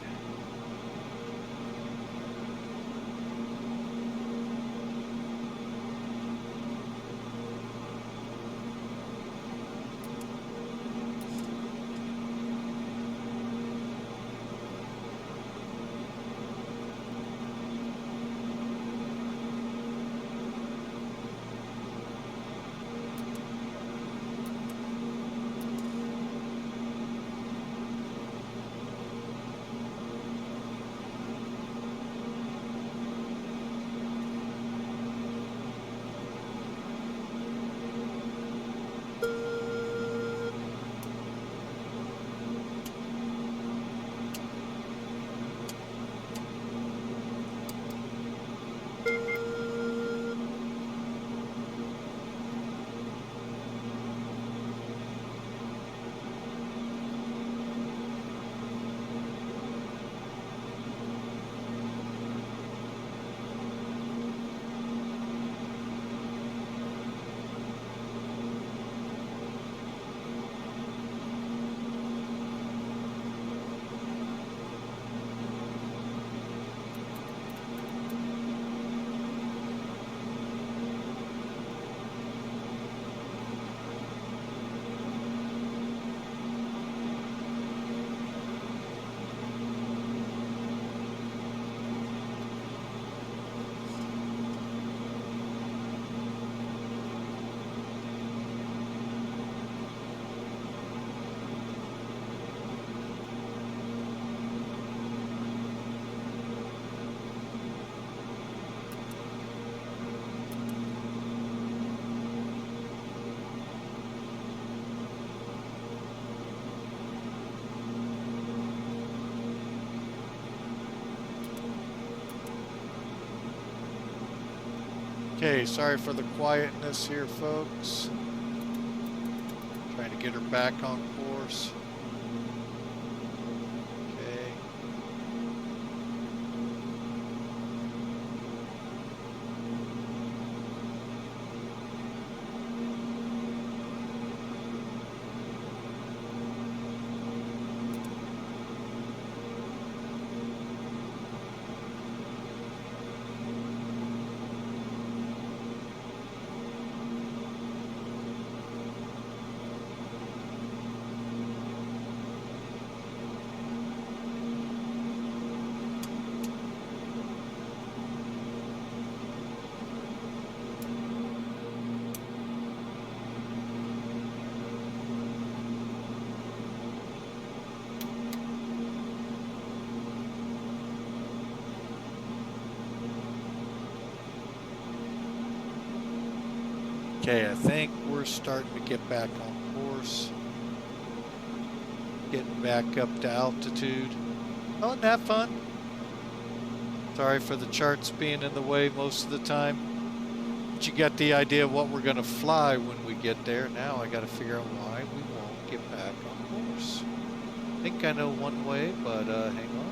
Okay, sorry for the quietness here, folks. Trying to get her back on course. Okay. Okay, I think we're starting to get back on course. Getting back up to altitude. Oh, isn't that fun? Sorry for the charts being in the way most of the time. But you got the idea of what we're going to fly when we get there. Now I got to figure out why we won't get back on course. I think I know one way, but hang on.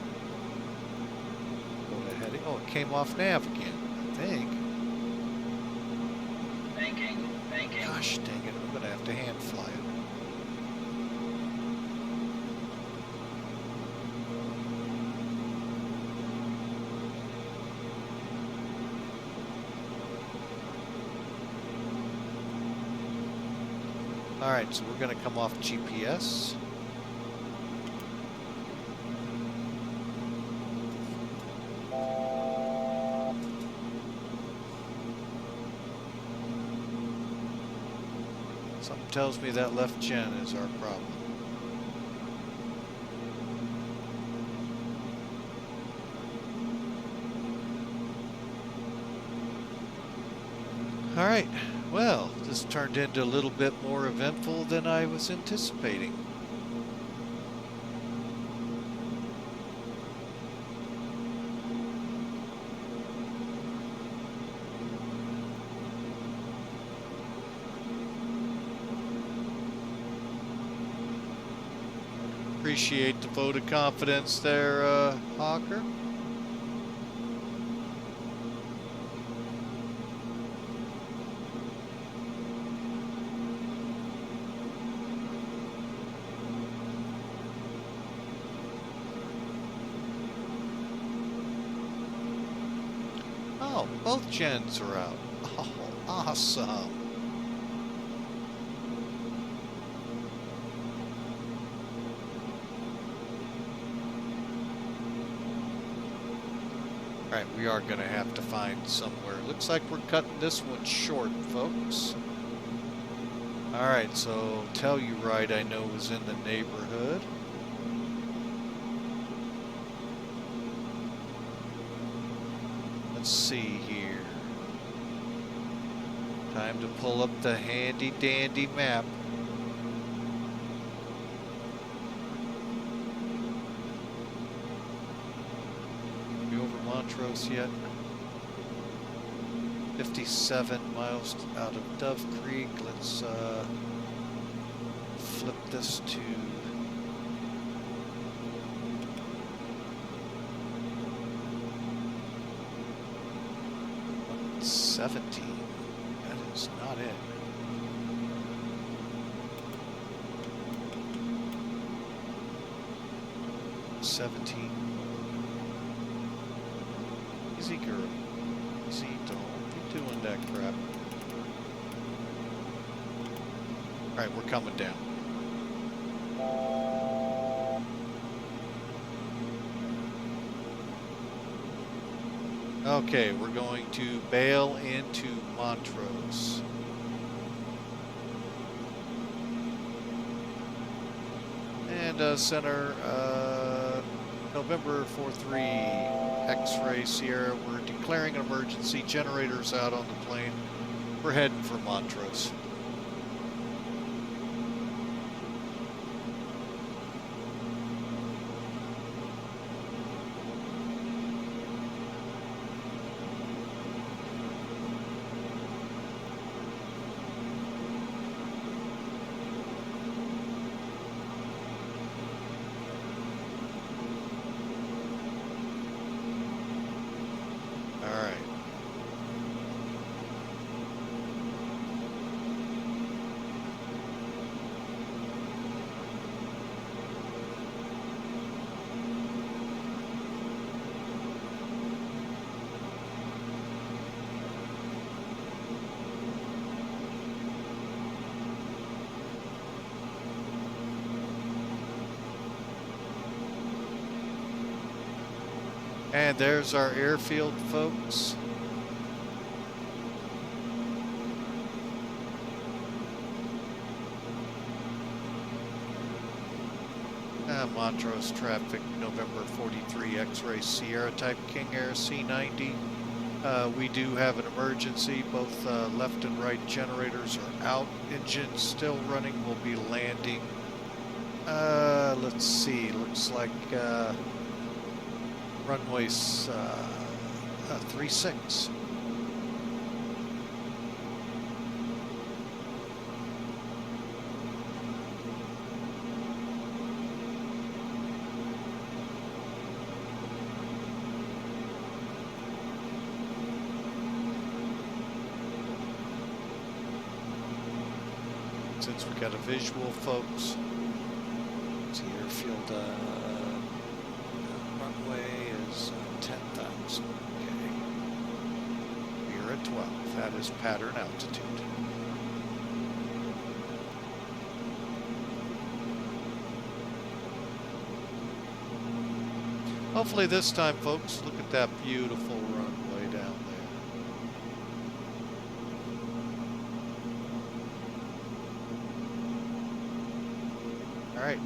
Go to heading. Oh, it came off nav again, I think. Bank angle. Bank angle. Gosh dang it, I'm going to have to hand fly it. All right, so we're going to come off GPS. Something tells me that left gen is our problem. All right, well, this turned into a little bit more eventful than I was anticipating. Appreciate the vote of confidence there, Hawker. Oh, both gens are out. Oh, awesome. All right, we are going to have to find somewhere. Looks like we're cutting this one short, folks. All right, so Telluride I know was in the neighborhood. Let's see here. Time to pull up the handy dandy map. We over Montrose yet? 57 miles out of Dove Creek. Let's flip this to 17. That is not it. $17. Easy girl. Easy, don't be doing that crap. Alright, we're coming down. Okay, we're going to bail into Montrose. And center November 43 X-ray Sierra. We're declaring an emergency. Generators out on the plane. We're heading for Montrose. And there's our airfield, folks. Montrose traffic, November 43 X-ray Sierra type KingAir C90. We do have an emergency. Both left and right generators are out. Engine still running. We'll be landing. Let's see. Looks like runway 36. Since we got a visual, folks. See, airfield runway is 10,000. Okay. We're at 12. That is pattern altitude. Hopefully this time, folks, look at that beautiful runway down there. All right.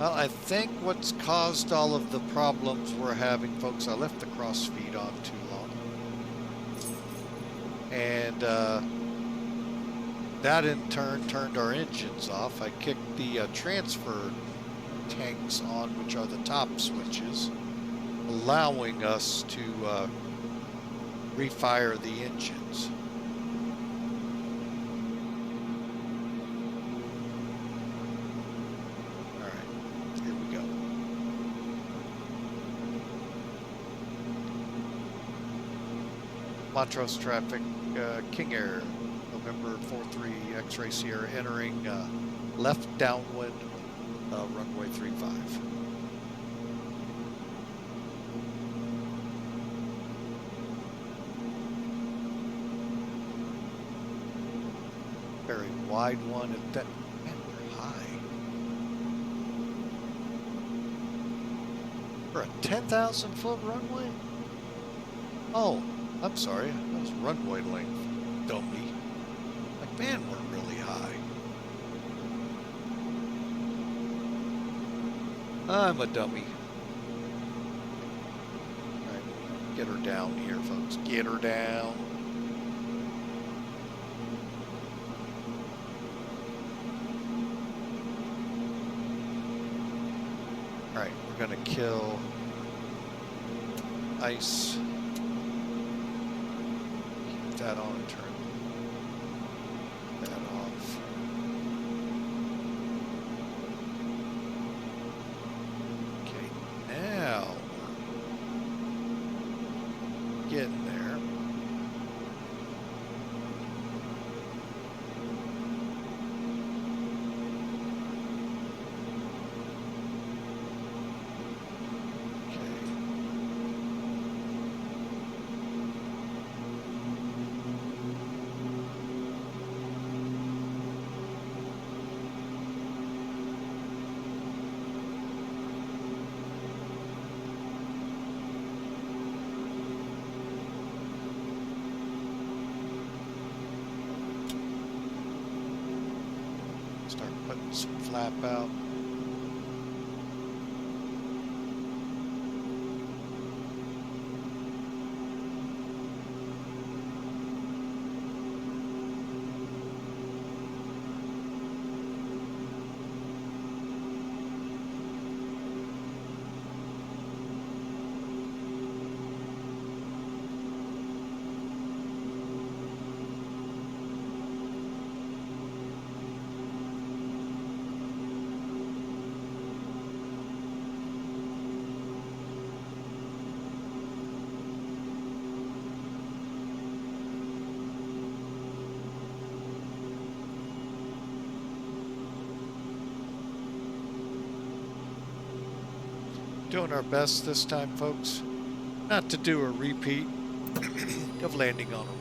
Well, I think what's caused all of the problems we're having, folks, I left the cross feed on too long. And that in turn turned our engines off. I kicked the transfer tanks on, which are the top switches, allowing us to refire the engines. Montrose traffic, KingAir, November 43 X-ray Sierra, entering left downwind, runway 35. Very wide one at that. Man, we're high. For a 10,000 foot runway? Oh. I'm sorry, that was runway length, dummy. Like, man, we're really high. I'm a dummy. All right, get her down here, folks. Get her down. All right, we're gonna kill ice. That on and turn that off. Okay, now getting there. Start putting some flap out. Doing our best this time, folks, not to do a repeat of landing on a road.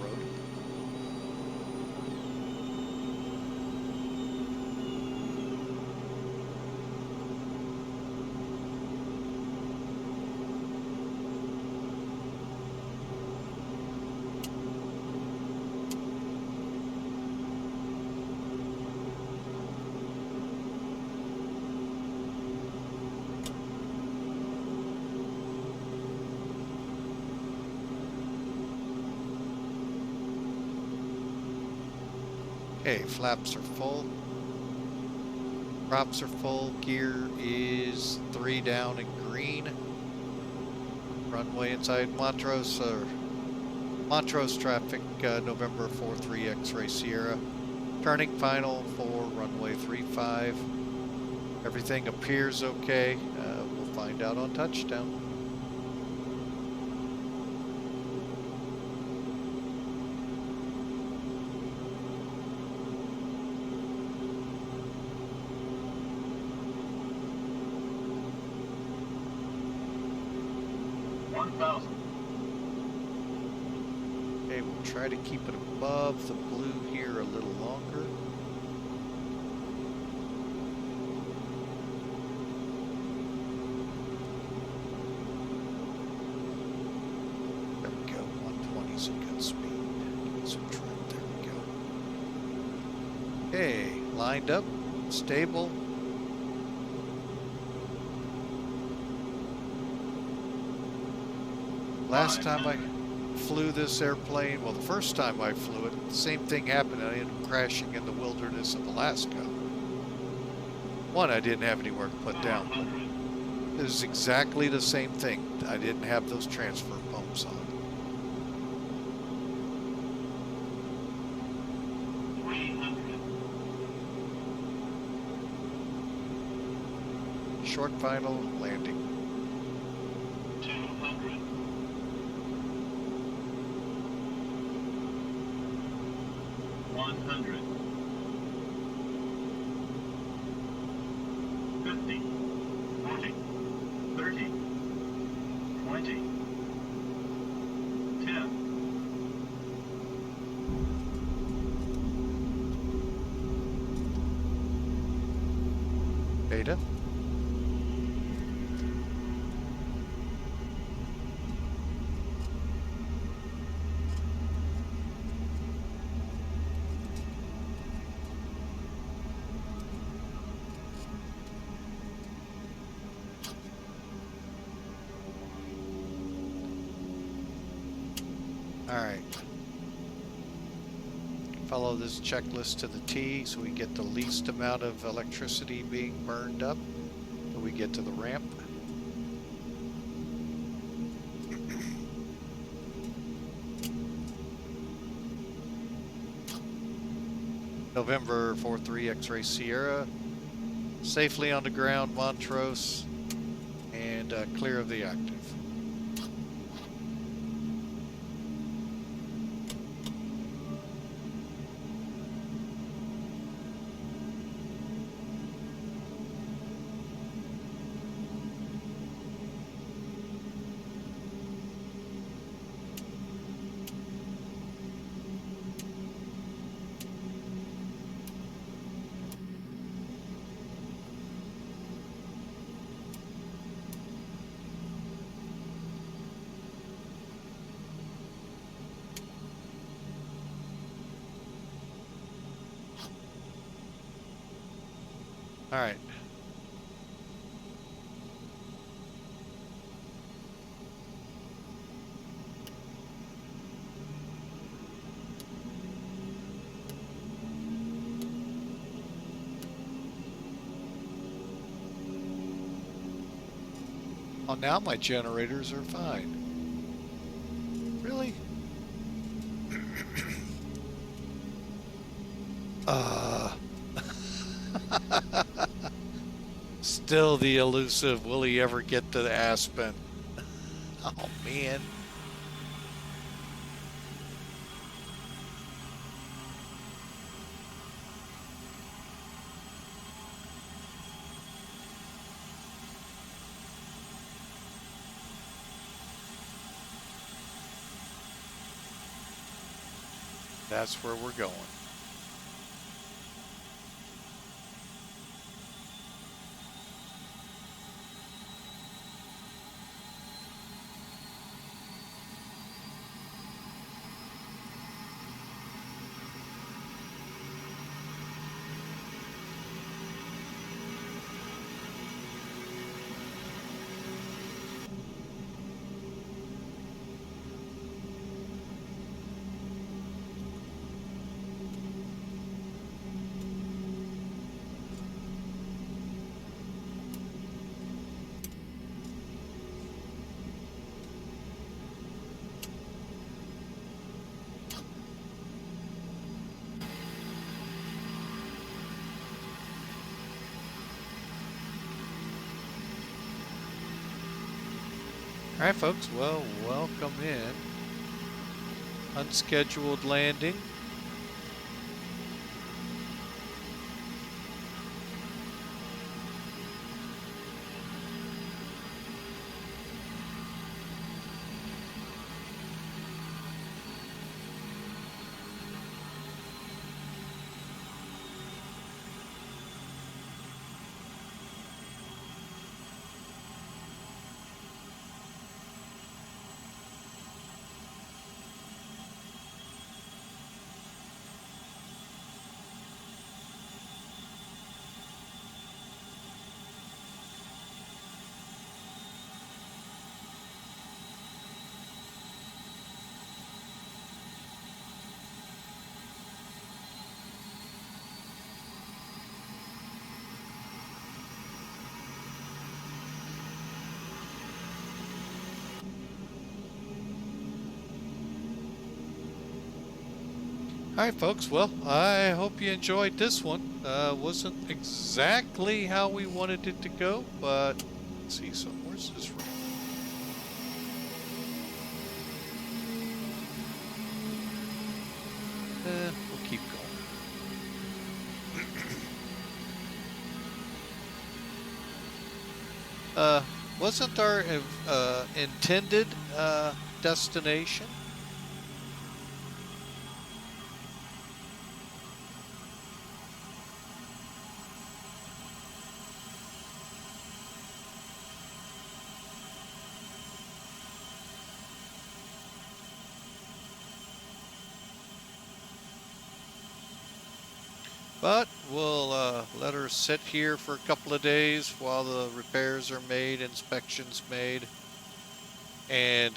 Okay, flaps are full. Props are full. Gear is 3 down and green. Runway inside Montrose, Montrose traffic, November 43 X-Ray Sierra. Turning final for runway 35. Everything appears okay. We'll find out on touchdown. Okay, we'll try to keep it above the blue here a little longer. There we go, 120's a good speed. Get some trim, there we go. Okay, lined up, stable. Last time I flew this airplane, well, the first time I flew it, the same thing happened. I ended up crashing in the wilderness of Alaska. One, I didn't have anywhere to put down, but it was exactly the same thing. I didn't have those transfer pumps on. Short final landing. 200. 100. 50. 40. 30. 20. 10. Beta. All right. Follow this checklist to the T so we get the least amount of electricity being burned up when we get to the ramp. November 43 X-Ray Sierra. Safely on the ground, Montrose, and clear of the active. All right. Oh, now my generators are fine. Really? Still the elusive, will he ever get to the Aspen? Oh, man. that's where we're going. All right, folks, well, welcome in. Unscheduled landing. All right, folks. Well, I hope you enjoyed this one. Wasn't exactly how we wanted it to go, but let's see. So where's this road? We'll keep going. Wasn't our intended destination? But we'll let her sit here for a couple of days while the repairs are made, inspections made, and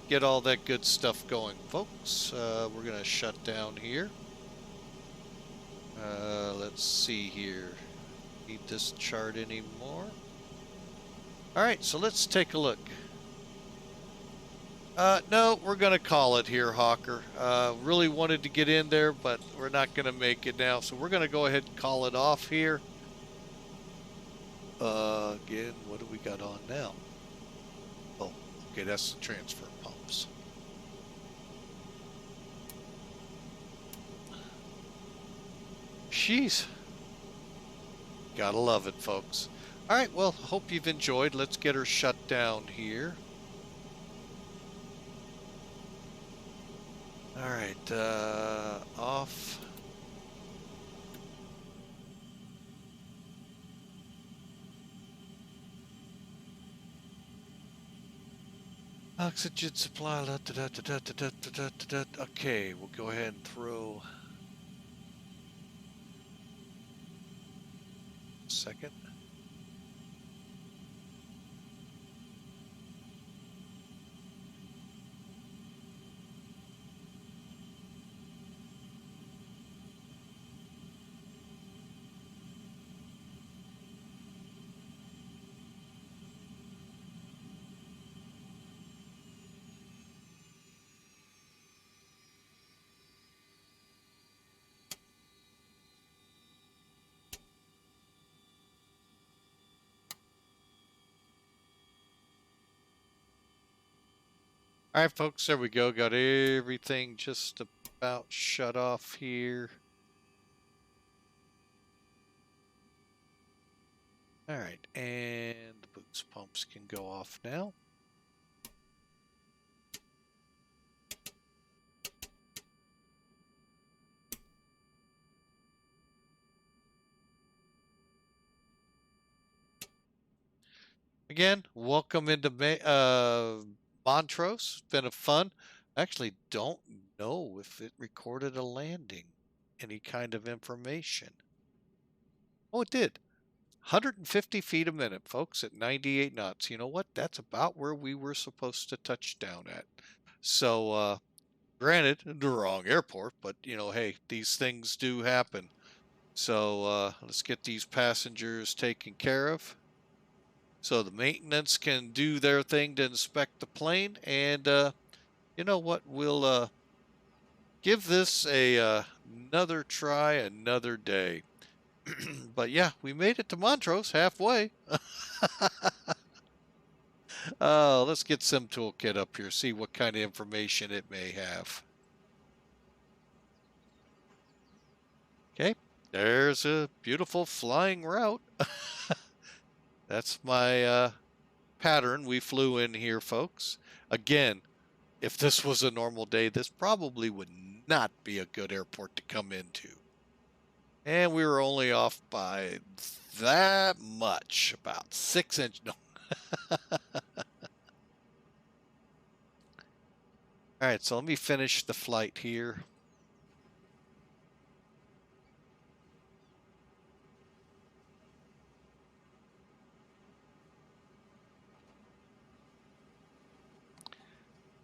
get all that good stuff going. Folks, we're going to shut down here. Let's see here. Need this chart anymore? All right, so let's take a look. No, we're going to call it here, Hawker. Really wanted to get in there, but we're not going to make it now. So we're going to go ahead and call it off here. Again, what do we got on now? Oh, okay, that's the transfer pumps. Jeez. Gotta love it, folks. All right, well, hope you've enjoyed. Let's get her shut down here. All right, off. Oxygen supply. Okay, we'll go ahead and throw. Second. All right, folks, there we go. Got everything just about shut off here. All right, and the boost pumps can go off now. Again, welcome into Montrose. It's been a fun. I actually don't know if it recorded a landing, any kind of information. Oh, it did. 150 feet a minute, folks, at 98 knots. You know what? That's about where we were supposed to touch down at. So, granted, the wrong airport, but, you know, hey, these things do happen. So, let's get these passengers taken care of. So the maintenance can do their thing to inspect the plane, and you know what? We'll give this another try another day. But yeah, we made it to Montrose halfway. Let's get some toolkit up here, see what kind of information it may have. Okay, there's a beautiful flying route. That's my pattern we flew in here, folks. Again, if this was a normal day, this probably would not be a good airport to come into. And we were only off by that much, about 6 inches. No. All right, so let me finish the flight here.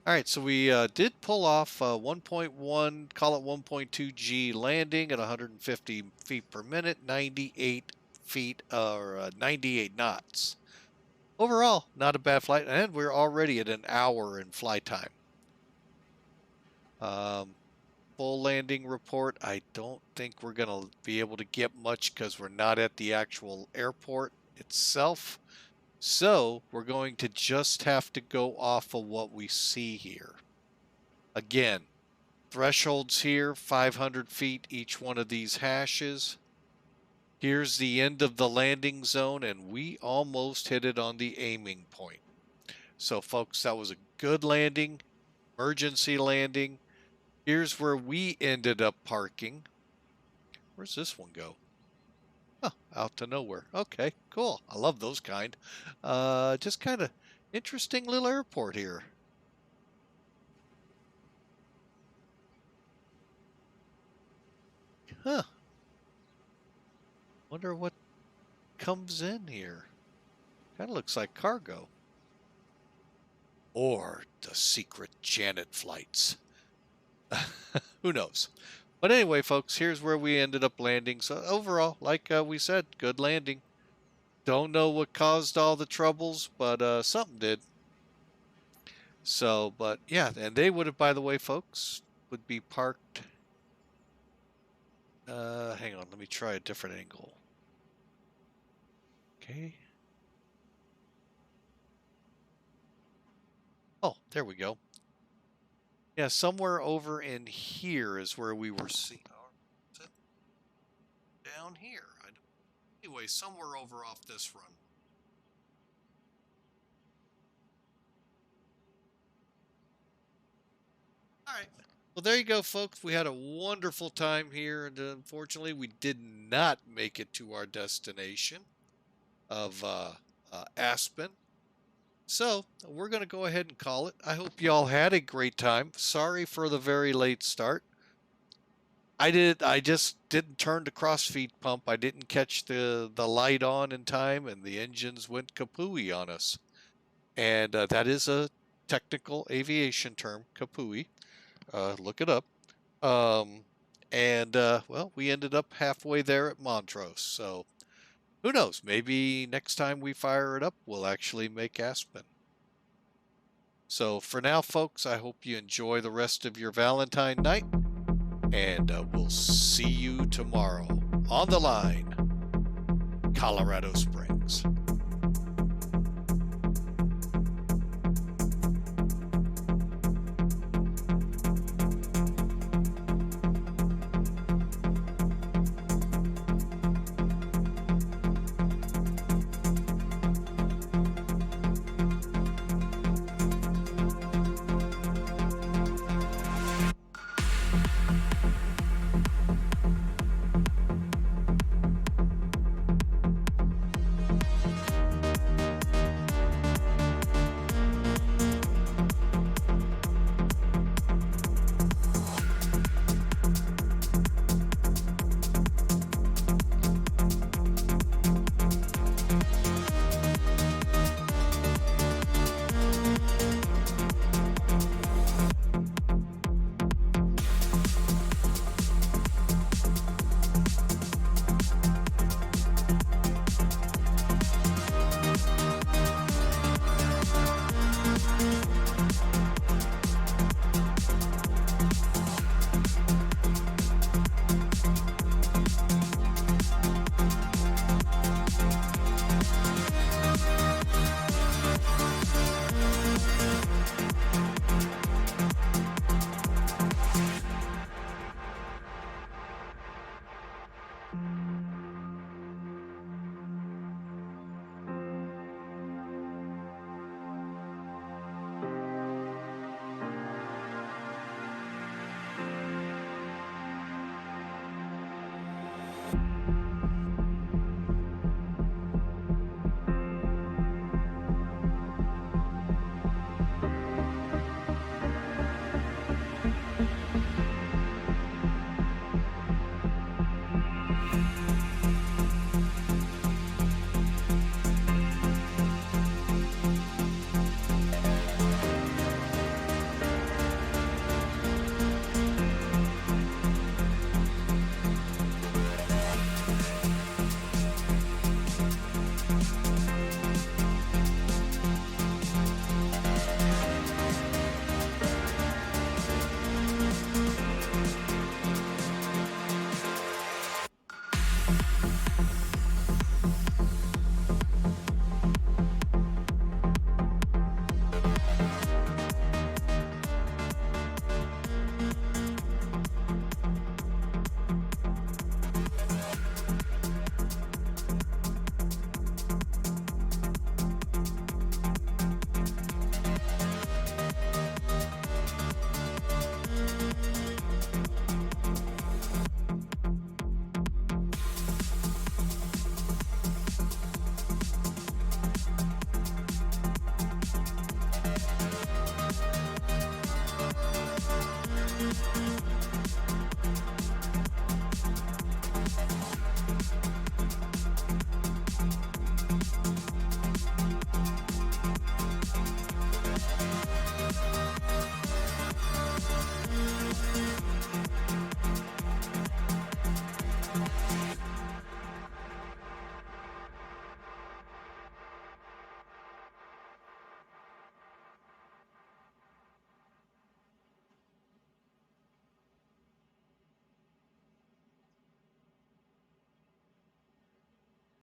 All right, so we did pull off 1.1, call it 1.2 G landing at 150 feet per minute, 98 feet or 98 knots. Overall, not a bad flight, and we're already at an hour in flight time. Full landing report, I don't think we're going to be able to get much because we're not at the actual airport itself. So we're going to just have to go off of what we see here. Again, thresholds here, 500 feet each one of these hashes. Here's the end of the landing zone, and we almost hit it on the aiming point. So folks, that was a good landing, emergency landing. Here's where we ended up parking. Where's this one go? Oh, out to nowhere. Okay, cool. I love those kind. Just kind of interesting little airport here. Huh. Wonder what comes in here. Kind of looks like cargo. Or the secret Janet flights. Who knows? But anyway, folks, here's where we ended up landing. So overall, like we said, good landing. Don't know what caused all the troubles, but something did. So, but yeah, and they would have, by the way, folks, would be parked. Hang on, let me try a different angle. Okay. Oh, there we go. Yeah, somewhere over in here is where we were seeing. Down here. Anyway, somewhere over off this run. All right. Well, there you go, folks. We had a wonderful time here, and unfortunately, we did not make it to our destination of Aspen. So we're going to go ahead and call it. I hope you all had a great time. Sorry for the very late start. I just didn't turn the crossfeed pump. I didn't catch the light on in time, and the engines went kapooey on us. And that is a technical aviation term, kapooey. Look it up. Well, we ended up halfway there at Montrose. So who knows? Maybe next time we fire it up, we'll actually make Aspen. So for now, folks, I hope you enjoy the rest of your Valentine night. And we'll see you tomorrow on the line, Colorado Springs.